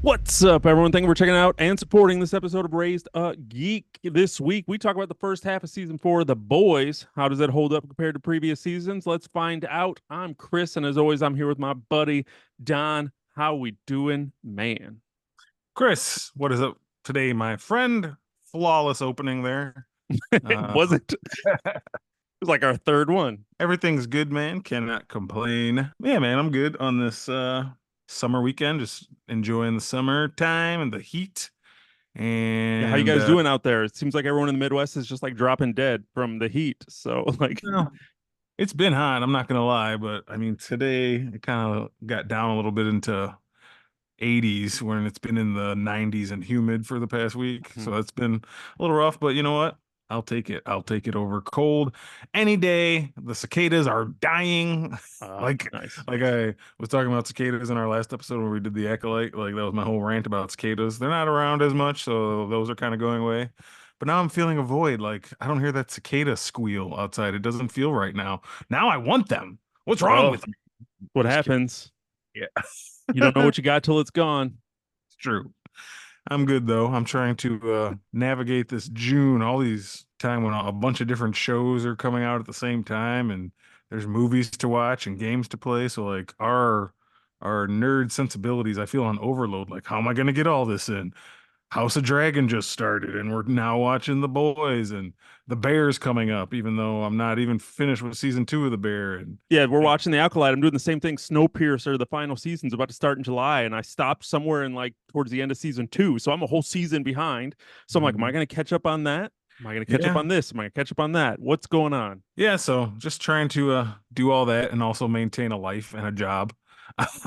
What's up, everyone? Thank you for checking out and supporting this episode of Raised a Geek. This week, we talk about the first half of season 4, The Boys. How does that hold up compared to previous seasons? Let's find out. I'm Chris, and as always, I'm here with my buddy, Don. How we doing, man? Chris, what is up today, my friend? Flawless opening there. It Uh, wasn't. It was like our third one. Everything's good, man. Cannot complain. Yeah, man, I'm good on this summer weekend. Just enjoying the summertime and the heat. Yeah, how you And guys doing out there? It seems like everyone in the Midwest is just like dropping dead from the heat. So, like, well, it's been hot, I'm not gonna lie, but I mean today it kind of got down a little bit into 80s when it's been in the 90s and humid for the past week. So that's been a little rough, but you know what? I'll take it. I'll take it over cold any day. The cicadas are dying. like nice. like I was talking about cicadas in our last episode where we did the acolyte. Like that was my whole rant about cicadas. They're not around as much, so those are kind of going away. But now I'm feeling a void. Like I don't hear that cicada squeal outside. It doesn't feel right now. Now I want them. What's wrong Well, with me? what Just kidding. happens? Yeah. You don't know what you got till it's gone. It's true. I'm good though. I'm trying to navigate this June, all these time when a bunch of different shows are coming out at the same time and there's movies to watch and games to play. So like our nerd sensibilities, I feel on overload. Like, how am I gonna get all this in? House of Dragon just started and we're now watching The Boys and The Bear's coming up, even though I'm not even finished with season 2 of The Bear. And Yeah, we're like, watching the Acolyte. I'm doing the same thing. Snowpiercer, the final season's about to start in July, and I stopped somewhere in like towards the end of season 2, so I'm a whole season behind. So I'm like, am I mm, going to catch up on that? Am I going to catch up yeah. on this? Am I going to catch up on that? What's going on? Yeah, so just trying to do all that and also maintain a life and a job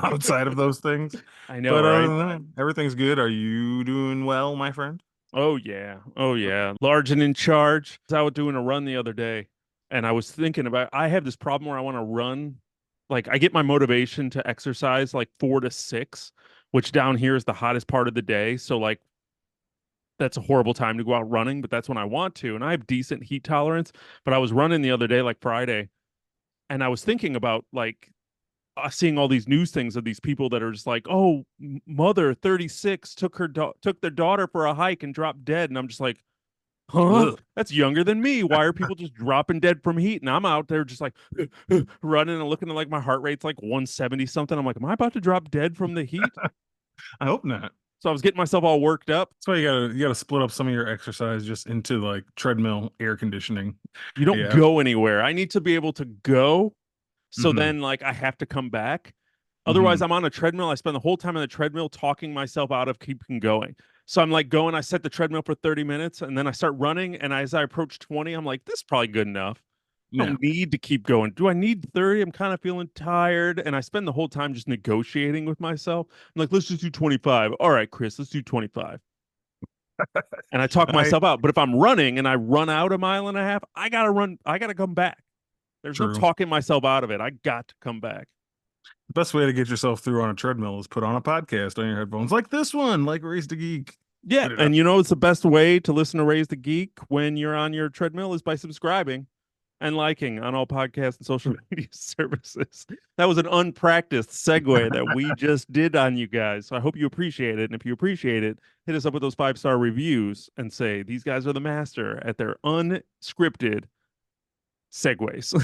outside of those things. I know, But other right? than that, everything's good. Are you doing well, my friend? Oh yeah, oh yeah. Large and in charge. I was out doing a run the other day, and I was thinking about. I have this problem where I want to run. Like I get my motivation to exercise like 4 to 6, which down here is the hottest part of the day. So like that's a horrible time to go out running, but that's when I want to. And I have decent heat tolerance. But I was running the other day, like Friday, and I was thinking about like seeing all these news things of these people that are just like, oh, mother 36 took their daughter for a hike and dropped dead. And I'm just like, huh? Ugh. That's younger than me. Why are people just dropping dead from heat? And I'm out there just like running and looking at like my heart rate's like 170 something. I'm like, am I about to drop dead from the heat? I hope not. So I was getting myself all worked up. That's why you gotta split up some of your exercise just into like treadmill air conditioning. You don't Yeah. go anywhere. I need to be able to go. So hmm then, like, I have to come back. Otherwise, hmm I'm on a treadmill. I spend the whole time on the treadmill talking myself out of keeping going. So I'm like going, I set the treadmill for 30 minutes and then I start running. And as I approach 20, I'm like, this is probably good enough. I Yeah. don't need to keep going. Do I need 30? I'm kind of feeling tired. And I spend the whole time just negotiating with myself. I'm like, let's just do 25. All right, Chris, let's do 25. And I talk I myself out. But if I'm running and I run out a mile and a half, I got to run. I got to come back. There's no true. talking myself out of it. I got to come back. The best way to get yourself through on a treadmill is put on a podcast on your headphones, like this one, like Race to Geek. Yeah, Get it up. and you know it's the best way to listen to Raise the Geek when you're on your treadmill is by subscribing and liking on all podcast and social media services. That was an unpracticed segue that we just did on you guys. So I hope you appreciate it. And if you appreciate it, hit us up with those 5-star reviews and say these guys are the master at their unscripted segues.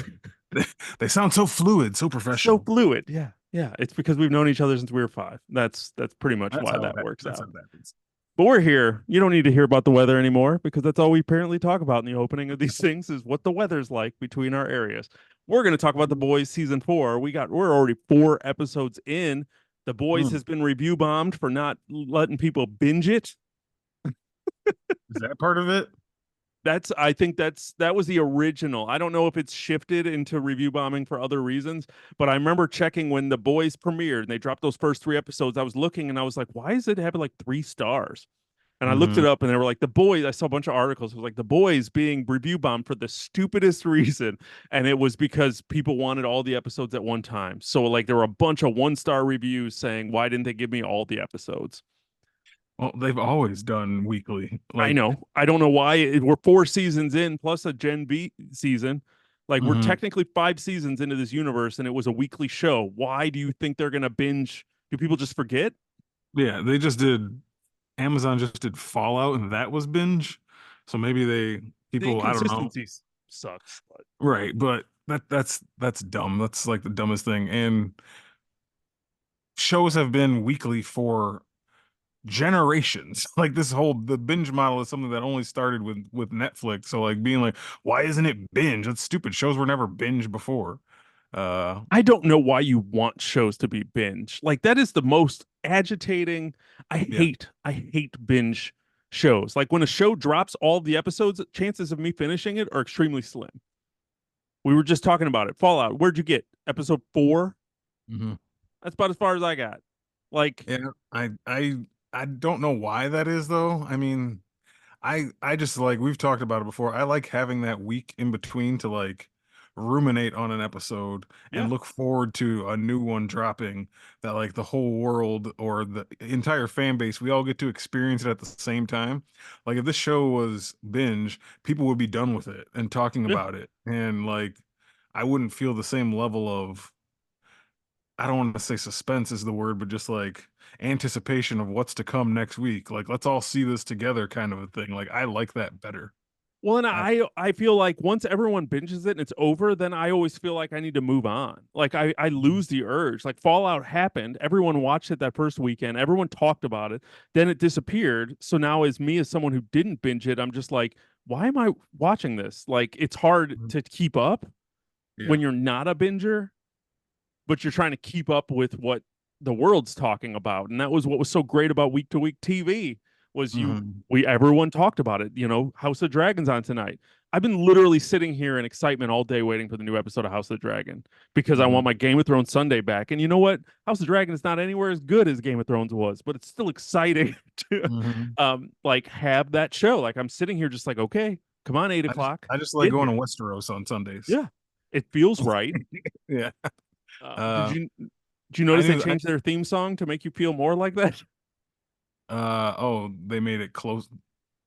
They sound so fluid, so So professional. fluid. Yeah. Yeah. It's because we've known each other since we were 5. That's pretty much That's why how that works that's how out. it happens. But we're here. You don't need to hear about the weather anymore because that's all we apparently talk about in the opening of these things is what the weather's like between our areas. We're going to talk about The Boys season 4. We're already 4 episodes in. The Boys Hmm. has been review bombed for not letting people binge it. Is that part of it? I think that was the original. I don't know if it's shifted into review bombing for other reasons, but I remember checking when The Boys premiered and they dropped those first 3 episodes. I was looking and I was like, why is it having like 3 stars? And I looked it hmm up and they were like, The Boys. I saw a bunch of articles. It was like, The Boys being review bombed for the stupidest reason. And it was because people wanted all the episodes at one time. So, like, there were a bunch of 1-star reviews saying, why didn't they give me all the episodes? Well, they've always done weekly. I Like, know. I don't know why. We're 4 seasons in plus a Gen B season. Like, we're mhm. technically 5 seasons into this universe and it was a weekly show. Why do you think they're going to binge? Do people just forget? Yeah, they just did Amazon just did Fallout and that was binge. So maybe The people, I don't know. inconsistency sucks, but Right, but that's dumb. That's like the dumbest thing. And shows have been weekly for generations. Like this whole the binge model is something that only started with Netflix. So like being like, why isn't it binge? That's stupid. Shows were never binge before. Uh I don't know why you want shows to be binge. Like that is the most agitating. yeah. I hate binge shows. Like when a show drops all the episodes, chances of me finishing it are extremely slim. We were just talking about it. Fallout. Where'd you get? Episode 4? Mhm. That's about as far as I got. Like Yeah, I don't know why that is though. I mean, I just like we've talked about it before. I like having that week in between to like ruminate on an episode and yeah. look forward to a new one dropping that like the whole world or the entire fan base we all get to experience it at the same time. Like if this show was binge, people would be done with it and talking Yeah. about it and like I wouldn't feel the same level of I don't want to say suspense is the word, but just like anticipation of what's to come next week. Like, let's all see this together kind of a thing. Like, I like that better. Well, and I, I feel like once everyone binges it and it's over, then I always feel like I need to move on. Like I lose the urge. Like Fallout happened, everyone watched it that first weekend, everyone talked about it, then it disappeared. So now as me as someone who didn't binge it, I'm just like, why am I watching this? Like it's hard Mhm. to keep up Yeah. when you're not a binger, but you're trying to keep up with what the world's talking about. And that was what was so great about week to week TV was Hmm. we everyone talked about it. You know, House of Dragons on tonight. I've been literally sitting here in excitement all day waiting for the new episode of House of Dragon because I want Hmm. my Game of Thrones Sunday back. And you know what? House of Dragon is not anywhere as good as Game of Thrones was, but it's still exciting to Hmm. like have that show. Like I'm sitting here just like, okay, come on, 8 o'clock, I just like get going to here. Westeros on Sundays. Yeah. It feels right. Yeah. Did Uh, you I notice they knew, changed their theme song to make you feel more like that? oh, they made it close.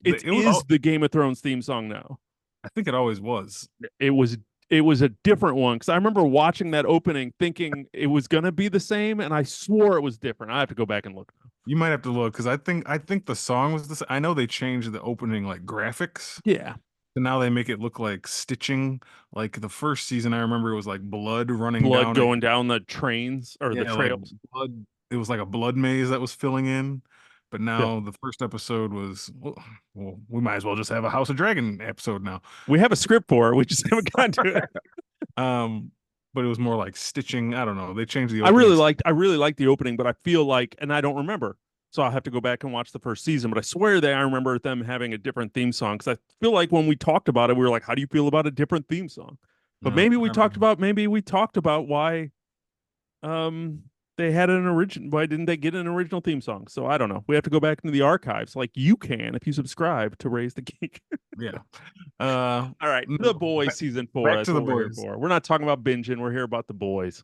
It It was, is the Game of Thrones theme song now. I think it always was. It was it was a different one because I remember watching that opening thinking it was gonna be the same, and I swore it was different. I have to go back and look. You might have to look because I think the song was this. I know they changed the opening like graphics. Yeah, So now they make it look like stitching. Like the first season, I remember it was like blood running blood down a going down the trains or the yeah, like trails. blood. It was like a blood maze that was filling in. But Yeah, now the first episode was well, we might as well just have a House of Dragon episode now. we have a script for it. We just haven't gotten to it. Um, but it was more like stitching. I don't know. They changed the openings. I really liked the opening, but I feel like, and I don't remember, so I'll have to go back and watch the first season. But I swear that I remember them having a different theme song because I feel like when we talked about it, we were like, "How do you feel about a different theme song?" But No, I don't know. maybe we talked about why um they had an origin. Why didn't they get an original theme song? So I don't know. We have to go back into the archives, like you can if you subscribe to Raise the Geek. Yeah. All right, The No, Boys season 4. back That's to the what we're here boys. for. We're not talking about binging. We're here about The Boys.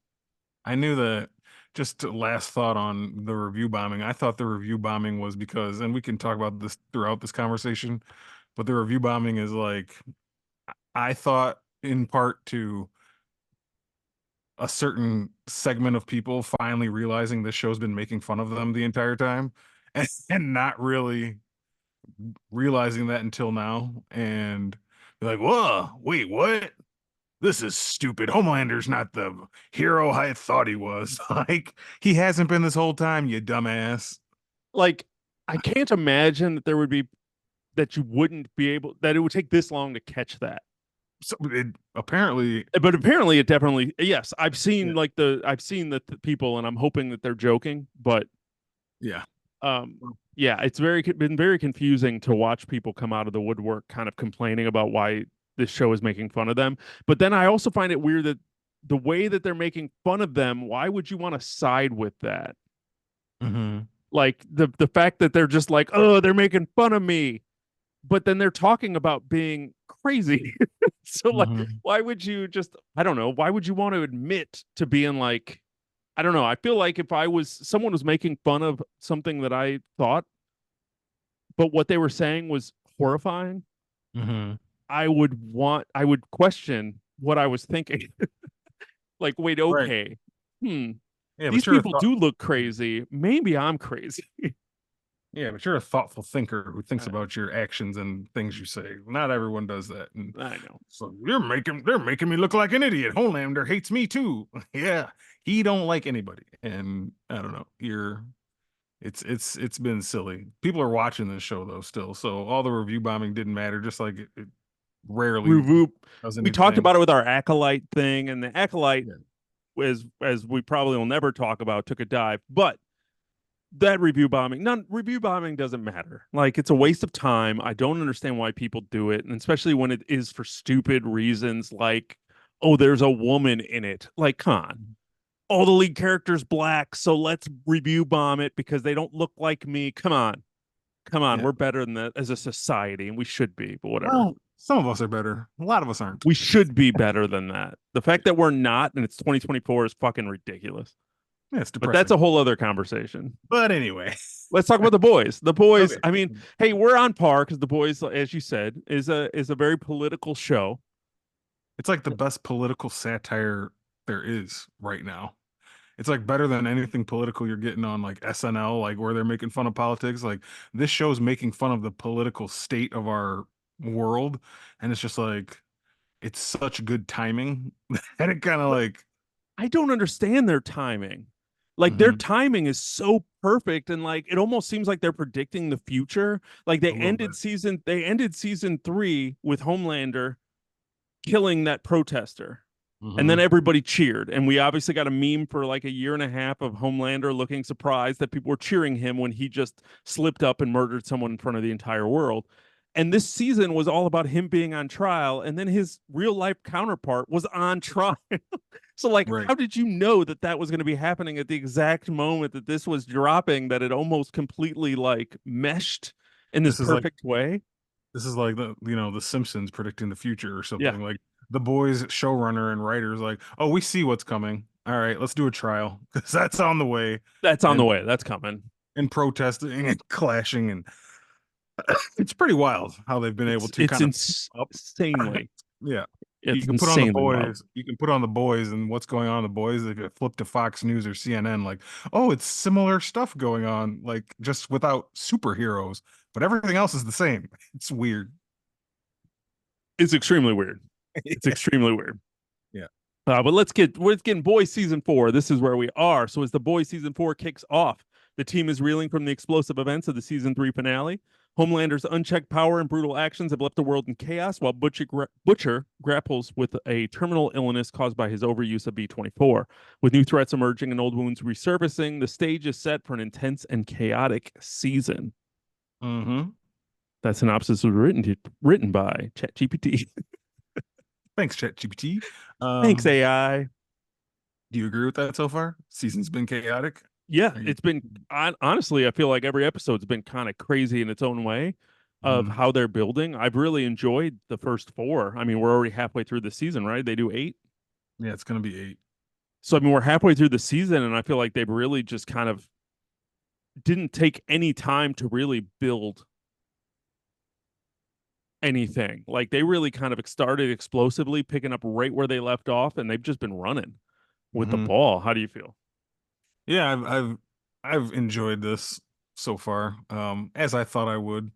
I knew that just last thought on the review bombing. I thought the review bombing was because, and we can talk about this throughout this conversation, but the review bombing is like, I thought in part to a certain segment of people finally realizing this show's been making fun of them the entire time and not really realizing that until now. And be like, whoa, wait, what? This is stupid. Homelander's not the hero I thought he was. Like, he hasn't been this whole time, you dumbass. Like, I can't imagine that there would be that you wouldn't be able that it would take this long to catch that. So it apparently, But apparently, it definitely yes. yeah, I've seen the people, and I'm hoping that they're joking. But yeah. um, yeah, it's been very confusing to watch people come out of the woodwork, kind of complaining about why this show is making fun of them. But then I also find it weird that the way that they're making fun of them, why would you want to side with that? Hmm. Like the fact that they're just like, oh, they're making fun of me, but then they're talking about being crazy. So like, Hmm. why would you just? I don't know. Why would you want to admit to being like? I don't know. I feel like if I was someone was making fun of something that I thought, but what they were saying was horrifying, Hmm. I would question what I was thinking. Like, wait, Right. okay, hmm. Yeah, These but you're a people thought. do look crazy. Maybe I'm crazy. Yeah, but you're a thoughtful thinker who thinks I, about your actions and things you say. Not everyone does that. And I know. so they're making me look like an idiot. Homelander hates me too. Yeah, he don't like anybody. And I don't know. It's been silly. People are watching this show though still. So all the review bombing didn't matter. Just like it rarely Review. does We talked anything. about it with our acolyte thing, and the acolyte, Yeah. as we probably will never talk about, took a dive. But that review bombing, none review bombing doesn't matter. Like it's a waste of time. I don't understand why people do it, and especially when it is for stupid reasons, like oh, there's a woman in it. Like, come on. All the lead characters black, so let's review bomb it because they don't look like me. Come on. Come on. Yeah. We're better than that as a society, and we should be, but whatever. Well, some of us are better. A lot of us aren't. We should be better than that. The fact that we're not and it's 2024 is fucking ridiculous. Yeah, it's But that's depressing. a whole other conversation. But anyway. Let's talk about the boys. The boys, Okay. I mean, hey, we're on par because the boys, as you said, is a very political show. It's like the best political satire there is right now. It's like better than anything political you're getting on like SNL, like where they're making fun of politics. Like this show's making fun of the political state of our world, and it's just like it's such good timing and it kind of like I don't understand their timing. Like their mhm, timing is so perfect and like it almost seems like they're predicting the future. Like a little bit. they ended season 3 with Homelander killing that protester. And then Hmm. everybody cheered. And we obviously got a meme for like a year and a half of Homelander looking surprised that people were cheering him when he just slipped up and murdered someone in front of the entire world. And this season was all about him being on trial. And then his real life counterpart was on trial. So, like, Right. how did you know that that was going to be happening at the exact moment that this was dropping, that it almost completely like meshed in this This is like perfect way? this is like the Simpsons predicting the future or Yeah, something. Like the boys showrunner and writers like, "Oh, we see what's coming. All right, let's do a trial cuz that's on the way." that's on the And way. That's coming. protesting and clashing and it's pretty wild how they've been able to It's kind of keep up. insanely, Yeah. it's insanely wild. You can put on the boys and what's going on in the boys. If you flip to Fox News or CNN, like, oh, it's similar stuff going on, like just without superheroes, but everything else is the same. It's weird. It's extremely weird. It's Yeah. extremely weird. Yeah. But let's get in Boys season 4. This is where we are. So as the Boys season 4 kicks off, the team is reeling from the explosive events of the season 3 finale. Homelander's unchecked power and brutal actions have left the world in chaos, while Butcher grapples with a terminal illness caused by his overuse of B24. With new threats emerging and old wounds resurfacing, the stage is set for an intense and chaotic season. Mm-hmm. That synopsis was written by ChatGPT. Thanks, ChatGPT. Thanks, Um, AI. do you agree with that so far? Season's been chaotic. Yeah, Are you? it's been honestly, I feel like every episode's been kind of crazy in its own way of Mhm. how they're building. I've really enjoyed the first 4. I mean, we're already halfway through the season, right? They do 8. Yeah, it's gonna be 8. So I mean, we're halfway through the season and I feel like they've really just kind of didn't take any time to really build anything. Like they really kind of started explosively picking up right where they left off and they've just been running with the Hmm. ball. How do you feel? Yeah, I've enjoyed this so far, as I thought I would.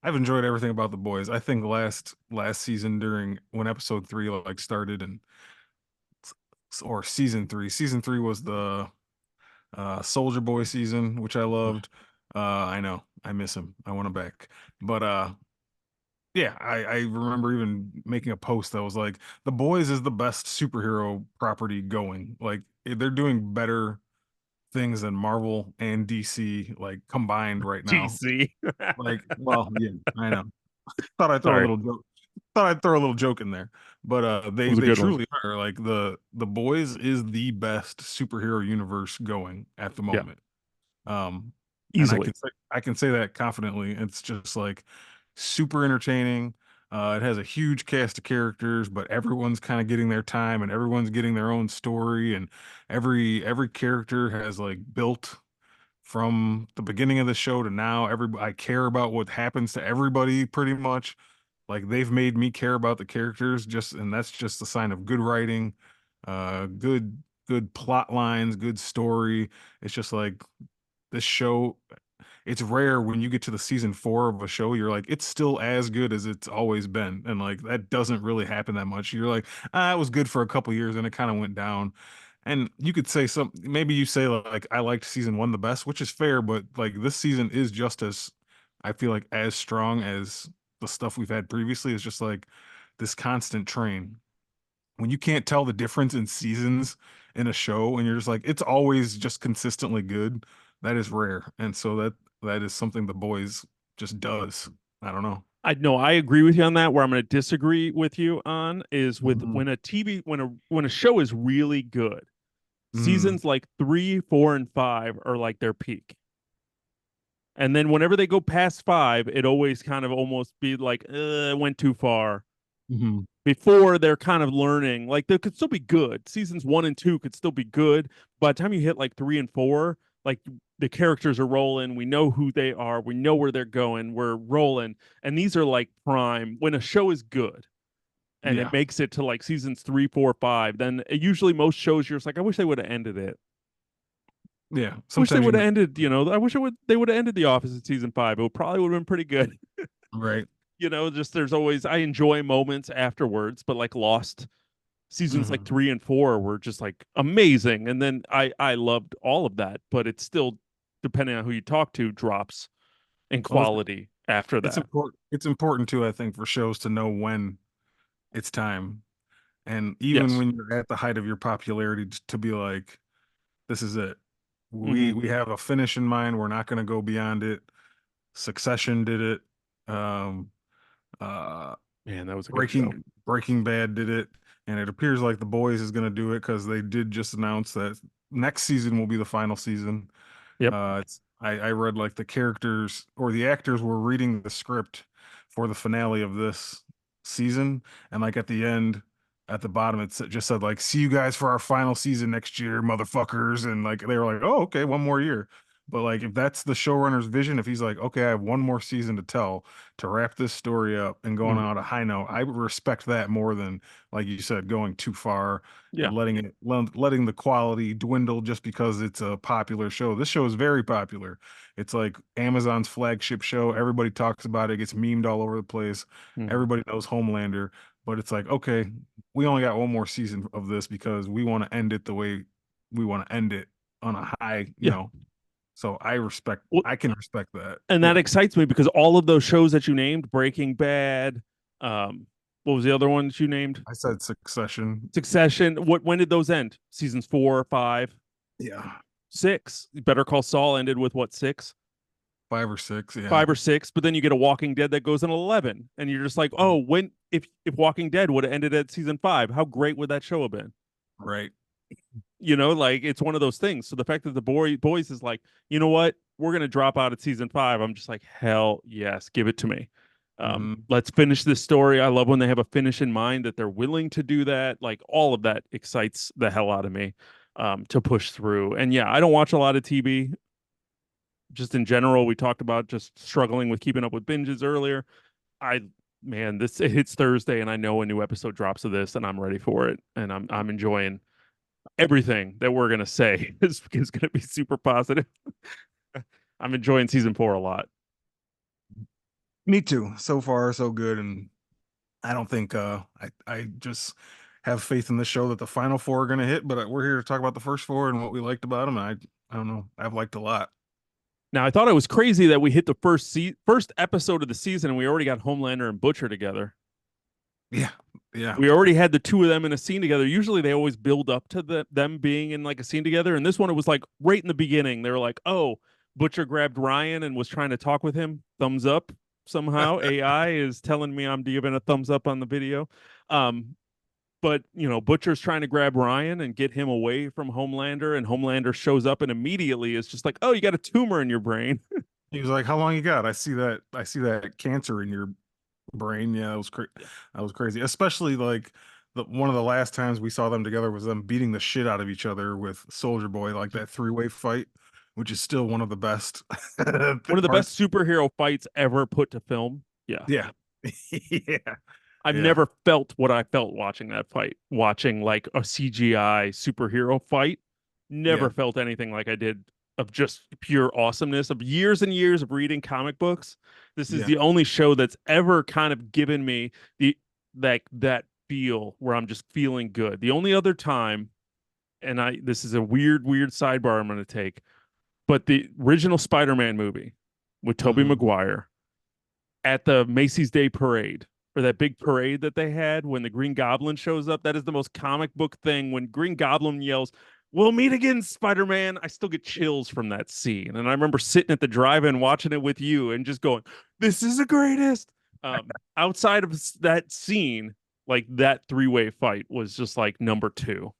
I've enjoyed everything about the boys. I think last season during when episode 3 like started and or season 3 was the Soldier Boy season, which I loved. I know I miss him. I want him back. But yeah, I remember even making a post that was like, The Boys is the best superhero property going. Like they're doing better things than Marvel and DC like combined right now. DC. Like, well, yeah, I know. Thought I'd throw a Sorry. little joke. Thought I'd throw a little joke in there. But It they was a they good one. truly are like the Boys is the best superhero universe going at the Yeah, moment. Um, and easily. I can say that confidently. It's just like super entertaining. It has a huge cast of characters, but everyone's kind of getting their time and everyone's getting their own story, and every character has like built from the beginning of the show to now. I care about what happens to everybody pretty much. Like they've made me care about the characters just and that's just a sign of good writing, good good plot lines, good story. It's just like this show. It's rare when you get to the season 4 of a show, you're like, it's still as good as it's always been, and like that doesn't really happen that much. You're like, it was good for a couple years, and it kind of went down. And you could say some, maybe you say like, I liked season 1 the best, which is fair, but like this season is just as, I feel like, as strong as the stuff we've had previously. It's just like this constant train when you can't tell the difference in seasons in a show and you're just like it's always just consistently good. That is rare, and so that is something the boys just does. I don't know. I know I agree with you on that. Where I'm going to disagree with you on is with Hmm. when a TV when a show is really good. Hmm. Seasons like 3, 4, and 5 are like their peak. And then whenever they go past 5, it always kind of almost be like, it went too far. Hmm. Before they're kind of learning, like they could still be good. Seasons 1 and 2 could still be good. By the time you hit like 3 and 4, like the characters are rolling. We know who they are. We know where they're going. We're rolling. And these are like prime. When a show is good and it Yeah, makes it to like seasons 3, 4, 5, then usually most shows you're just like, I wish they would have ended it. yeah. Wish they Sometimes you would can have go ended, I wish they would have ended The Office in season 5. It would probably would have been pretty good. right. Just there's always I enjoy moments afterwards, but like Lost seasons like Hmm. 3 and 4 were just like amazing, and then I loved all of that, but it's still, depending on who you talk to, drops in Well, quality after it's that. important. It's important too, I think, for shows to know when it's time, and even Yes. when you're at the height of your popularity, to be like, this is it. We Hmm. we have a finish in mind. We're not going to go beyond it. Succession did it. Um, uh, Man, that was a good show. Breaking Bad did it, and it appears like The Boys is going to do it because they did just announce that next season will be the final season. Yep. I read like the characters or the actors were reading the script for the finale of this season, and like at the end, at the bottom, just said like, "See you guys for our final season next year, motherfuckers," and like they were like, "Oh, okay, one more year." But like, if that's the showrunner's vision, if he's like, "Okay, I have one more season to tell to wrap this story up and going Hmm. on a high note," I would respect that more than, like you said, going too far Yeah. and letting the quality dwindle just because it's a popular show. This show is very popular. It's like Amazon's flagship show. Everybody talks about it. It gets memed all over the place. Hmm. Everybody knows Homelander, but it's like, okay, we only got one more season of this because we want to end it the way we want to end it on a high, Yeah. So Well, I can respect that. and that Yeah. excites me because all of those shows that you named, Breaking Bad, um, what was the other one that you named? I said Succession. Succession. When did those end? Seasons 4, 5, Yeah. 6. Better Call Saul ended with what, 6? 5 or 6. Yeah. 5 or 6, but then you get a Walking Dead that goes in 11, and you're just like, oh, when if Walking Dead would have ended at season 5, how great would that show have been? Right. Like it's one of those things. So the fact that the boys is like, you know what, we're gonna drop out at season 5, I'm just like, hell yes, give it to me. Hmm. Let's finish this story. I love when they have a finish in mind, that they're willing to do that. Like all of that excites the hell out of me, to push through. And yeah, I don't watch a lot of TV. Just in general, we talked about just struggling with keeping up with binges earlier. I Man, this it hits Thursday and I know a new episode drops of this and I'm ready for it, and I'm enjoying everything that we're gonna say is gonna be super positive. I'm enjoying season 4 a lot. Me too. So far, so good, and I don't think I just have faith in the show that the final four are going to hit. But we're here to talk about the first four and what we liked about them. And I don't know. I've liked a lot. Now I thought it was crazy that we hit the first episode of the season and we already got Homelander and Butcher together. Yeah, yeah, We already had the two of them in a scene together. Usually they always build up to them being in like a scene together. And this one, it was like right in the beginning. They were like, oh, Butcher grabbed Ryan and was trying to talk with him. Thumbs up somehow. AI is telling me I'm giving a thumbs up on the video. Um, but Butcher's trying to grab Ryan and get him away from Homelander, and Homelander shows up and immediately is just like, oh, you got a tumor in your brain. He was like, "How long you got? I see that. I see that cancer in your brain." Yeah, that was crazy. Yeah. That was crazy. Especially like one of the last times we saw them together was them beating the shit out of each other with Soldier Boy, like that three-way fight, which is still one of the best One of the best parts. superhero fights ever put to film. Yeah. Yeah, yeah. I've Yeah. never felt what I felt watching that fight, watching like a CGI superhero fight. Never Yeah. felt anything like I did of just pure awesomeness of years and years of reading comic books. This is Yeah. the only show that's ever kind of given me the that feel where I'm just feeling good. The only other time, and I this is a weird sidebar I'm going to take, but the original Spider-Man movie with Tobey Hmm. Maguire at the Macy's Day Parade, or that big parade that they had when the Green Goblin shows up. That is the most comic book thing. When Green Goblin yells, "We'll meet again, Spider-Man," I still get chills from that scene. And I remember sitting at the drive-in watching it with you and just going, "This is the greatest." Outside of that scene, like that three-way fight was just like number two.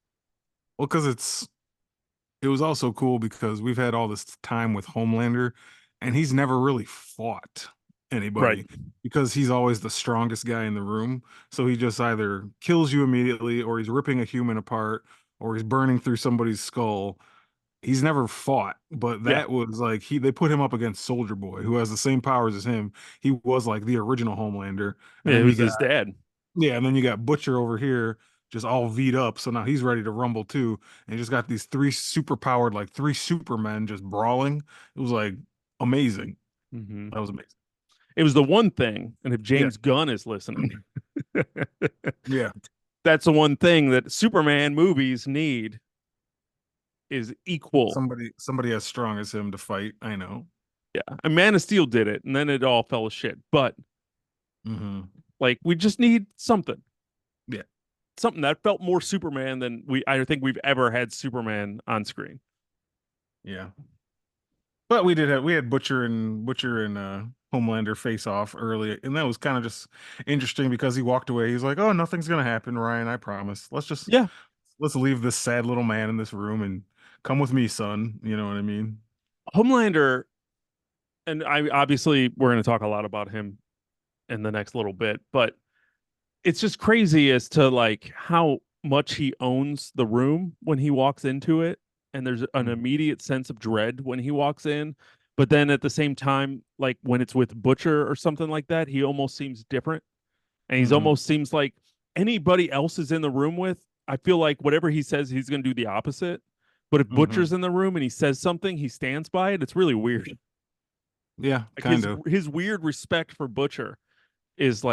Well, because it was also cool because we've had all this time with Homelander, and he's never really fought Right. anybody because he's always the strongest guy in the room. So he just either kills you immediately, or he's ripping a human apart, or he's burning through somebody's skull. He's never fought, but Yeah. that was like they put him up against Soldier Boy, who has the same powers as him. He was like the original Homelander, and Yeah, it then you was got his dad. yeah, and then you got Butcher over here, just all V'd up. So now he's ready to rumble too. And you just got these three super powered, like three Supermen just brawling. It was like amazing. Hmm. That was amazing. It was the one thing, and if Yeah. James Gunn is listening, Yeah. that's the one thing that Superman movies need is equal. Somebody as strong as him to fight. I know. Yeah. And Man of Steel did it, and then it all fell to shit. But Hmm. like we just need something. Yeah. Something that felt more Superman than I think we've ever had Superman on screen. Yeah. But we had Butcher and Homelander face off early, and that was kind of just interesting because he walked away. He's like, "Oh, nothing's gonna happen, Ryan. I promise. Yeah. Let's leave this sad little man in this room and come with me, son." You know what I mean? Homelander, and I obviously we're going to talk a lot about him in the next little bit, but it's just crazy as to like how much he owns the room when he walks into it, and there's an Mhm. immediate sense of dread when he walks in, but then at the same time, like when it's with Butcher or something like that, he almost seems different, and he's Mhm. almost seems like anybody else is in the room with, I feel like whatever he says he's going to do the opposite, but if Mhm. Butcher's in the room and he says something, he stands by it. It's really weird. Yeah, Like kind of. his weird respect for Butcher is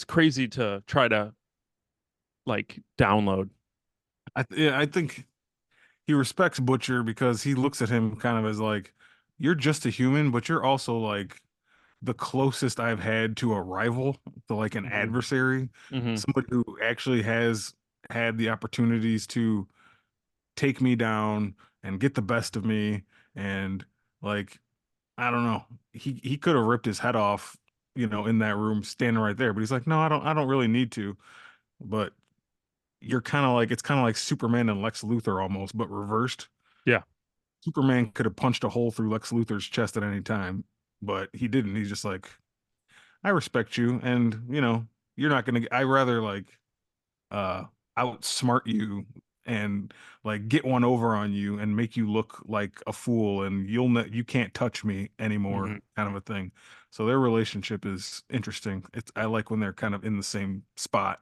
crazy to try to like download. Yeah, I think he respects Butcher because he looks at him kind of as like, you're just a human, but you're also like the closest I've had to a rival, to like an Hmm. adversary, Hmm. somebody who actually has had the opportunities to take me down and get the best of me. And like, I don't know, he could have ripped his head off, in that room standing right there, but he's like, no, I don't really need to. But you're kind of like, it's kind of like Superman and Lex Luthor almost, but reversed. Yeah. Superman could have punched a hole through Lex Luthor's chest at any time, but he didn't. He's just like, I respect you, and you're not gonna. I rather like uh outsmart you and like get one over on you and make you look like a fool, and you can't touch me Hmm. anymore, kind of a thing. So their relationship is interesting. I like when they're kind of in the same spot.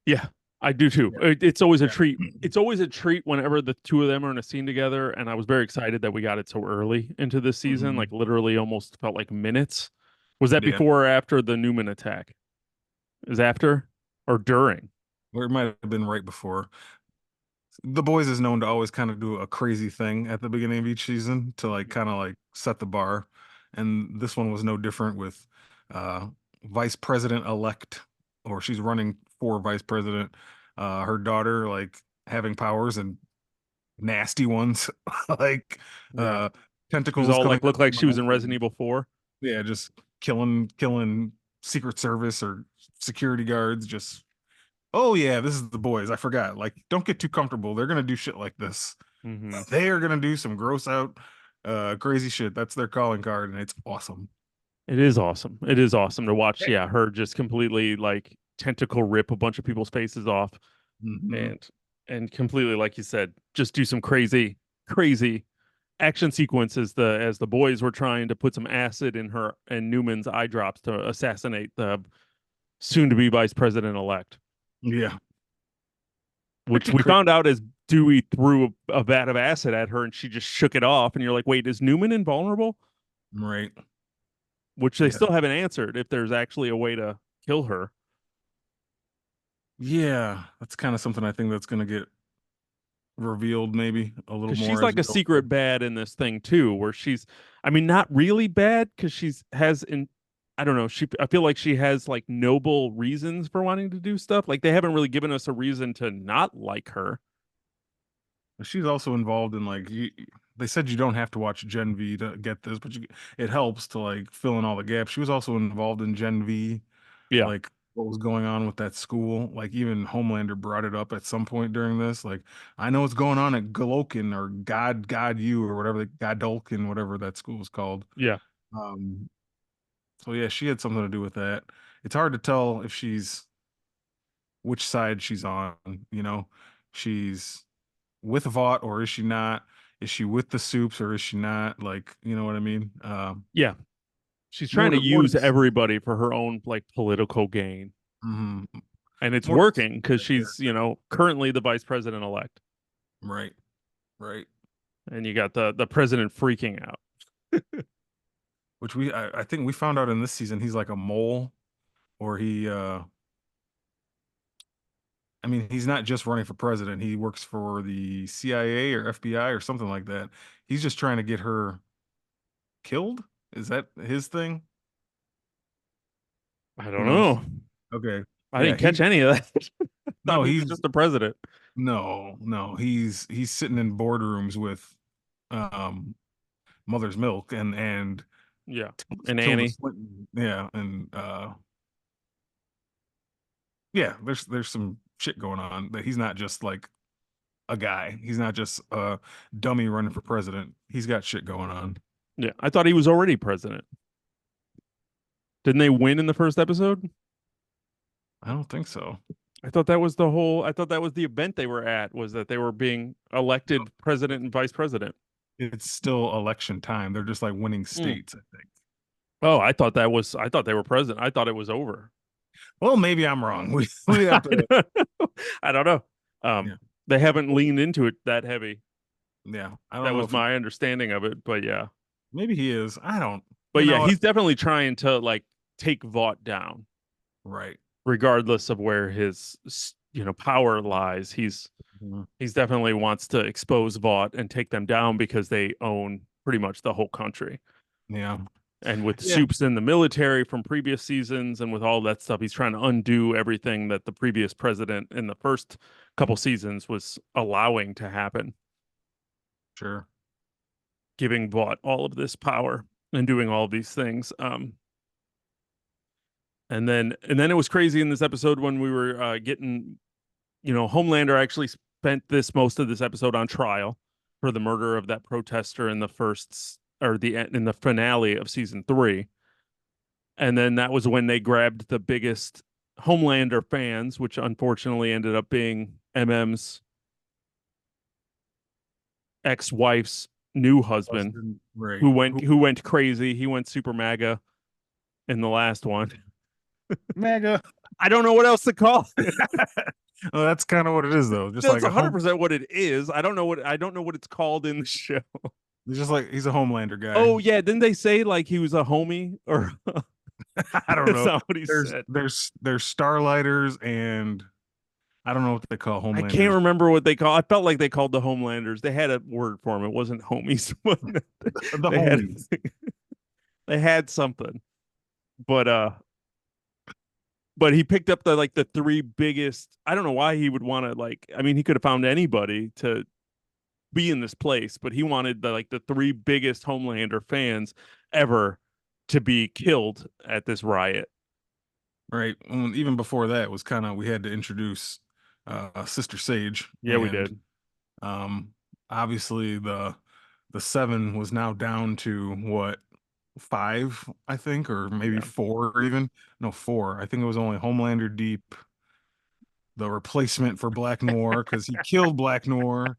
Yeah, I do too. Yeah. It's always a Yeah. treat. It's always a treat whenever the two of them are in a scene together. And I was very excited that we got it so early into this season. Mhm. Like literally almost felt like minutes. Was that Yeah. before or after the Neuman attack? Is after or during? Or it might have been right before. The Boys is known to always kind of do a crazy thing at the beginning of each season to like kind of like set the bar. And this one was no different with uh Vice President elect, or she's running for Vice President, her daughter like having powers and nasty ones like Yeah. uh She was tentacles all coming like looked out like her she was mouth in Resident and Evil 4. yeah, just killing Secret Service or security guards. Just, oh yeah, this is the Boys. I forgot. Like, don't get too comfortable. They're gonna do shit like this. Hmm. They are gonna do some gross out, crazy shit. That's their calling card, and it's awesome. It is awesome. It is awesome to watch. Yeah, her just completely like tentacle rip a bunch of people's faces off, Hmm. and completely like you said, just do some crazy action sequences. The boys were trying to put some acid in her and Newman's eye drops to assassinate the soon to be vice president elect, Yeah, which pretty we crazy. found out as Dewey threw a vat of acid at her and she just shook it off. And you're like, wait, is Neuman invulnerable? Right. Which they Yeah. still haven't answered if there's actually a way to kill her. Yeah, that's kind of something I think that's going to get revealed maybe a little Because she's more as like we a go secret forward. bad in this thing too, where she's, I mean, not really bad because I don't know, I feel like she has like noble reasons for wanting to do stuff. Like they haven't really given us a reason to not like her. She's also involved in like they said you don't have to watch Gen V to get this, but it helps to like fill in all the gaps. She was also involved in Gen V, Yeah, like what was going on with that school. Like even Homelander brought it up at some point during this. Like I know what's going on at Galokin or God U or whatever the Godolkin, whatever that school is called. yeah, Um, so yeah, she had something to do with that. It's hard to tell if she's which side she's on. You know, she's with Vought or is she not? Is she with the soups or is she not? Like, you know what I mean? yeah. She's trying to More use everybody for her own like political gain. mhm, And it's more to see working because that she's, character. currently the vice president elect. Right, right. And you got the president freaking out. Which I think we found out in this season he's like a mole, or I mean he's not just running for president. He works for the CIA or FBI or something like that. He's just trying to get her killed. Is that his thing? I Who don't knows? know. Okay. I Yeah, didn't catch any of that. Thought no, he was he's just the president. no, he's sitting in boardrooms with um Mother's Milk and Yeah. And Tilda Annie. Swinton. Yeah, and yeah, there's some shit going on that he's not just like a guy. He's not just a dummy running for president. He's got shit going on. Yeah. I thought he was already president. Didn't they win in the first episode? I don't think so. I thought that was the event they were at, was that they were being elected president and vice president. It's still election time. They're just like winning Hmm. states, I think. Oh, I thought they were president. I thought it was over. Well, maybe I'm wrong. We I have to don't know. I don't know. yeah. They haven't leaned into it that heavy. Yeah. I don't That know was if he my understanding of it, but yeah. maybe he is. I don't But you yeah, know what? he's definitely trying to like take Vought down, Right. regardless of where his power lies. Mhm. He's definitely wants to expose Vought and take them down because they own pretty much the whole country. Yeah. And with Yeah. Soups in the military from previous seasons and with all that stuff, he's trying to undo everything that the previous president in the first couple seasons was allowing to happen, Sure. giving Vought all of this power and doing all of these things. And then it was crazy in this episode when we were getting, Homelander actually spent this most of this episode on trial for the murder of that protester in the first or the in the finale of season 3. And then that was when they grabbed the biggest Homelander fans, which unfortunately ended up being MM's ex-wife's new husband, Husband, right. who went crazy. He went super MAGA in the last one. Mega. I don't know what else to call it. Well, that's kind of what it is, though. Just That's like a home. 100% what it is. I don't know what it's called in the show. It's just like he's a Homelander guy. Oh yeah, didn't they say like he was a homie or I don't that's know. not what he There's said. there's there's Starlighters and I don't know what they call I can't Homelanders. remember what they call. I felt like they called the Homelanders. They had a word for them. It wasn't homies. The they had homies. they had something. But he picked up the three biggest. I don't know why he would want to like. I mean, he could have found anybody to be in this place, but he wanted the three biggest Homelander fans ever to be killed at this riot. Right. Even before that was kind of we had to introduce Sister Sage Yeah, we and did. um obviously the seven was now down to what five, I think, or maybe Yeah. four even. No, four. I think it was only Homelander Deep, the replacement for Black Noir, because he killed Black Noir.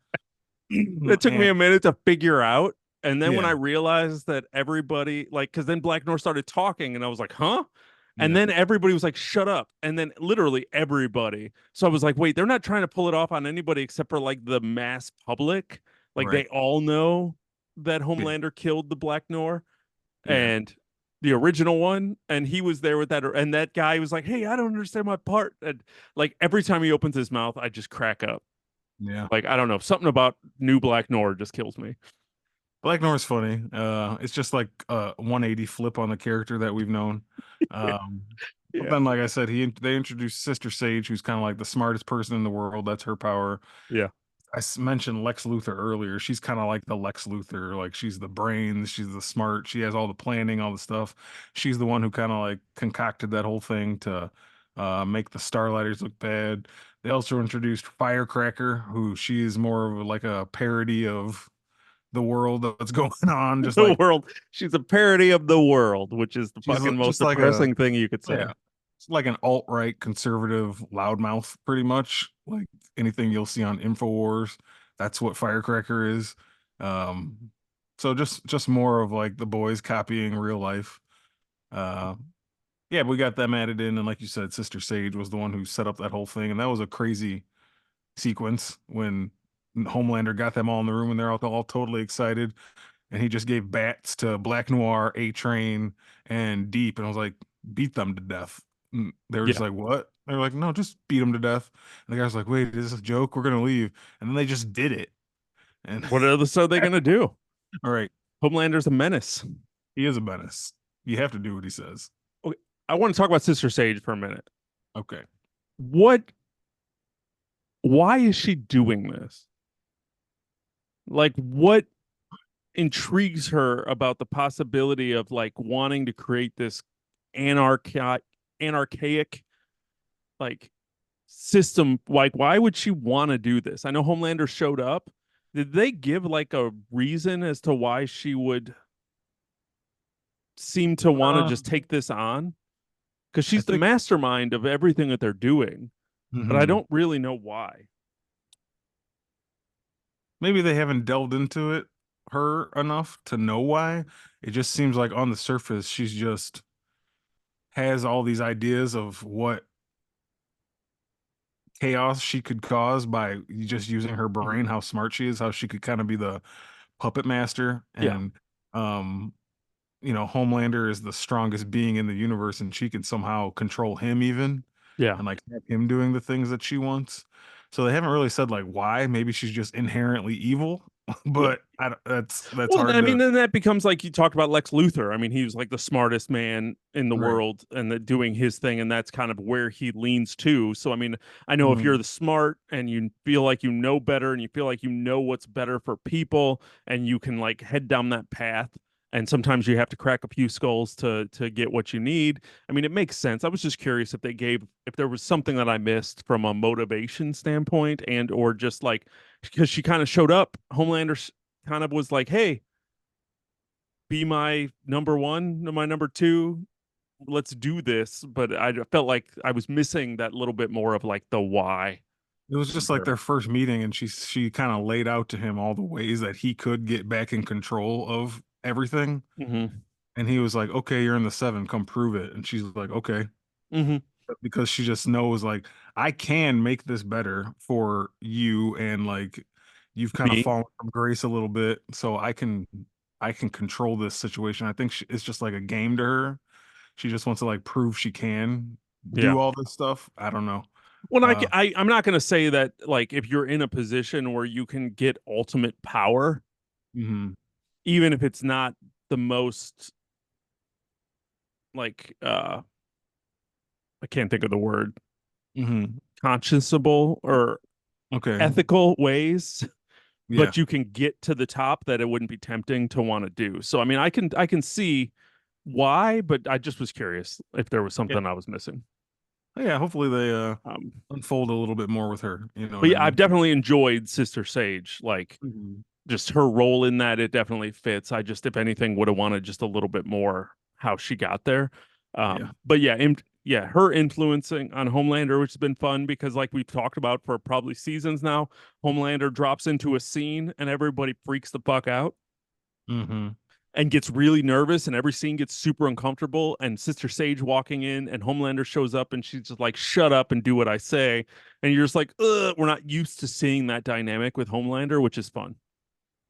It took me And a minute to figure out. And then when yeah, I realized that everybody, like, because then Black North started talking, and I was like, huh? And Yeah. then everybody was like, shut up. And then literally everybody. So I was like, wait, they're not trying to pull it off on anybody except for like the mass public. Like they Right. all know that Yeah. Homelander killed the Black Noir Yeah. and the original one. And he was there with that. And that guy was like, hey, I don't understand my part. And like every time he opens his mouth, I just crack up. Yeah. Like, I don't know. Something about new Black Noir just kills me. Black Noir's funny. It's just like a 180 flip on the character that we've known. Um, but Yeah. then, like I said, they introduced Sister Sage, who's kind of like the smartest person in the world. That's her power. Yeah. Mentioned Lex Luthor earlier. She's kind of like the Lex Luthor. Like she's the brains, she's the smart, she has all the planning, all the stuff. She's the one who kind of like concocted that whole thing to make the Starlighters look bad. They also introduced Firecracker, who she is more of like a parody of the world that's going on. Just The like world. She's a parody of the world, which is the fucking most just like a depressing thing you could say. yeah, it's like an alt-right conservative loudmouth, pretty much. Like anything you'll see on Infowars, that's what Firecracker is. Um, so just more of like the boys copying real life. Uh, yeah, we got them added in, and like you said, Sister Sage was the one who set up that whole thing, and that was a crazy sequence when Homelander got them all in the room, and they're all totally excited, and he just gave bats to Black Noir, A Train, and Deep, and I was like, beat them to death. And they were just Yeah. like, what? They were like, no, just beat them to death. And the guy was like, wait, is this a joke? We're gonna leave, and then they just did it. And What else are they gonna do? all right, Homelander's a menace. he is a menace. You have to do what he says. Okay, I want to talk about Sister Sage for a minute. Okay. What? Why is she doing this? Like, what intrigues her about the possibility of like wanting to create this anarchaic like system? Like, why would she want to do this? I know Homelander showed up. Did they give like a reason as to why she would seem to want to Uh, just take this on? Because I she's the think mastermind of everything that they're doing, but I mhm. don't really know why. Maybe they haven't delved into it her enough to know why. It just seems like on the surface, she's just has all these ideas of what chaos she could cause by just using her Mhm. brain, how smart she is, how she could kind of be the puppet master. Yeah, And um Homelander is the strongest being in the universe, and she can somehow control him even, yeah. and like have him doing the things that she wants. So they haven't really said like why. Maybe she's just inherently evil, Yeah. but that's Well, hard I mean, to. then that becomes like you talked about Lex Luthor. I mean, he was like the smartest man in the Right. world and doing his thing, and that's kind of where he leans to. So, I mean, I know if you're Mhm. the smart and you feel like you know better and you feel like you know what's better for people and you can like head down that path, and sometimes you have to crack a few skulls to get what you need. I mean, it makes sense. I was just curious if there was something that I missed from a motivation standpoint and or just like because she kind of showed up. Homelander kind of was like, "Hey, be my number one, my number two. Let's do this." But I felt like I was missing that little bit more of like the why It was from just like her. their first meeting, and she kind of laid out to him all the ways that he could get back in control of everything. Mm-hmm. And he was like, "Okay, you're in the seven. Come prove it." And she's like, "Okay," Mm-hmm. because she just knows like I can make this better for you, and like you've kind of Me, fallen from grace a little bit, so I can control this situation. I think it's just like a game to her. She just wants to like prove she can yeah. do all this stuff. I don't know. Well, Uh, I'm not going to say that like if you're in a position where you can get ultimate power, mhm, even if it's not the most like I can't think of the word mhm. conscionable or Okay. ethical ways, Yeah. but you can get to the top that it wouldn't be tempting to want to do. So I mean, I can see why, but I just was curious if there was Yeah. something I was missing. Yeah. Hopefully they Um, unfold a little bit more with her. You know but what I yeah, I've mean? definitely enjoyed Sister Sage. Like Mhm. just her role in that, it definitely fits. I just, if anything, would have wanted just a little bit more how she got there. Yeah. But yeah, yeah, her influencing on Homelander, which has been fun because, like we've talked about for probably seasons now, Homelander drops into a scene and everybody freaks the fuck out. Hmm. and gets really nervous, and every scene gets super uncomfortable, and Sister Sage walking in and Homelander shows up and she's just like, shut up and do what I say. And you're just like, ugh, we're not used to seeing that dynamic with Homelander, which is fun.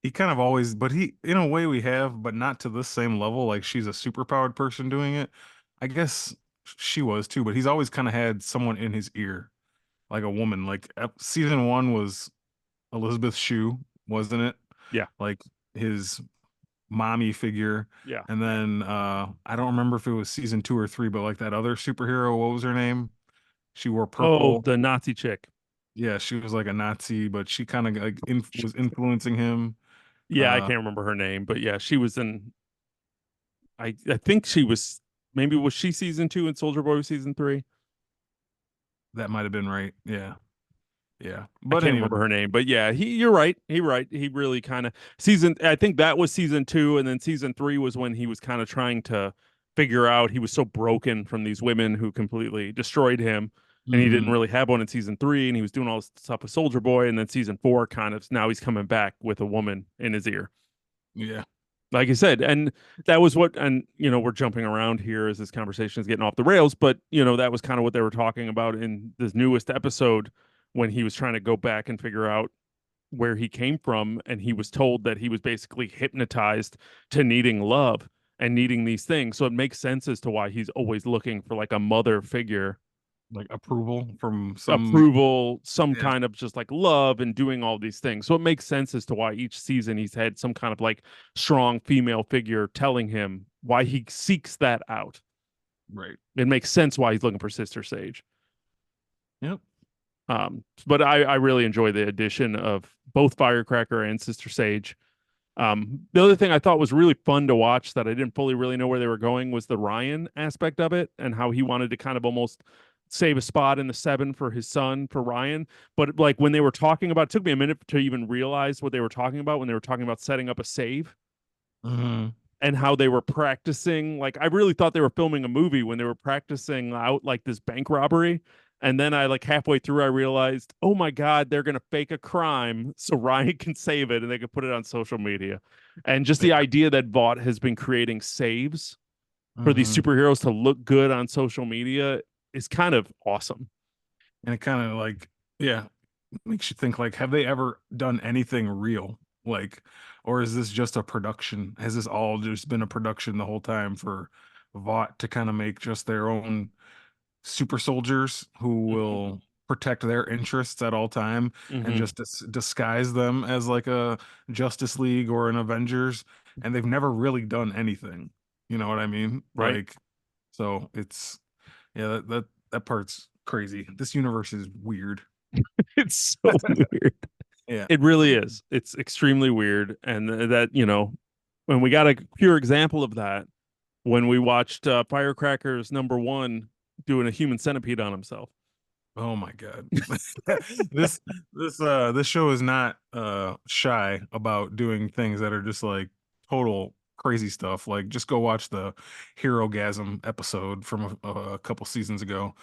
He kind of always, but he, in a way, we have, but not to this same level. Like she's a superpowered person doing it. I guess she was too, but he's always kind of had someone in his ear, like a woman. Like season one was Elizabeth Shue, wasn't it? Yeah. Like his mommy figure. Yeah. And then I don't remember if it was season two or three, but like that other superhero, what was her name? She wore Oh, purple. the Nazi chick. Yeah, she was like a Nazi, but she kind of like was influencing him. Yeah, I Uh, can't remember her name, but yeah, she was in. I think she was, maybe was she season 2 and Soldier Boy was season 3. that might have been right. Yeah, yeah. I But can't anyway, remember her name, but yeah, you're right. He really kind of season. I think that was season 2, and then season 3 was when he was kind of trying to figure out. He was so broken from these women who completely destroyed him, and he didn't hmm, really have one in season 3, and he was doing all this stuff with Soldier Boy, and then season 4 kind of now he's coming back with a woman in his ear. yeah, Like I said, and that was what, and we're jumping around here as this conversation is getting off the rails, but that was kind of what they were talking about in this newest episode when he was trying to go back and figure out where he came from, and he was told that he was basically hypnotized to needing love and needing these things. So it makes sense as to why he's always looking for like a mother figure, like approval from some. approval, some Yeah, kind of just like love and doing all these things. So it makes sense as to why each season he's had some kind of like strong female figure telling him why he seeks that out. right. It makes sense why he's looking for Sister Sage. Yep. But I really enjoy the addition of both Firecracker and Sister Sage. The other thing I thought was really fun to watch that I didn't fully really know where they were going was the Ryan aspect of it and how he wanted to kind of almost save a spot in the 7 for his son, for Ryan. But like when they were talking about, it took me a minute to even realize what they were talking about when they were talking about setting up a save Hmm. and how they were practicing. Like I really thought they were filming a movie when they were practicing out like this bank robbery. And then I like halfway through I realized, oh my God, they're gonna fake a crime so Ryan can save it and they can put it on social media. And just the Yeah. idea that Vought has been creating saves for these Hmm. superheroes to look good on social media is kind of awesome. And it kind of like, yeah, makes you think like, have they ever done anything real? Like, or is this just a production? Has this all just been a production the whole time for Vought to kind of make just their own super soldiers who Mm-hmm. will protect their interests at all time and Mm-hmm. just disguise them as like a Justice League or an Avengers, and they've never really done anything. You know what I mean? Right? Like, so it's yeah, that part's crazy. This universe is weird. It's so weird. Yeah. It really is. It's extremely weird. And that, when we got a pure example of that when we watched Firecracker's #1 doing a human centipede on himself. Oh my God. This this show is not shy about doing things that are just like total crazy stuff. Like just go watch the Hero Gasm episode from a couple seasons ago.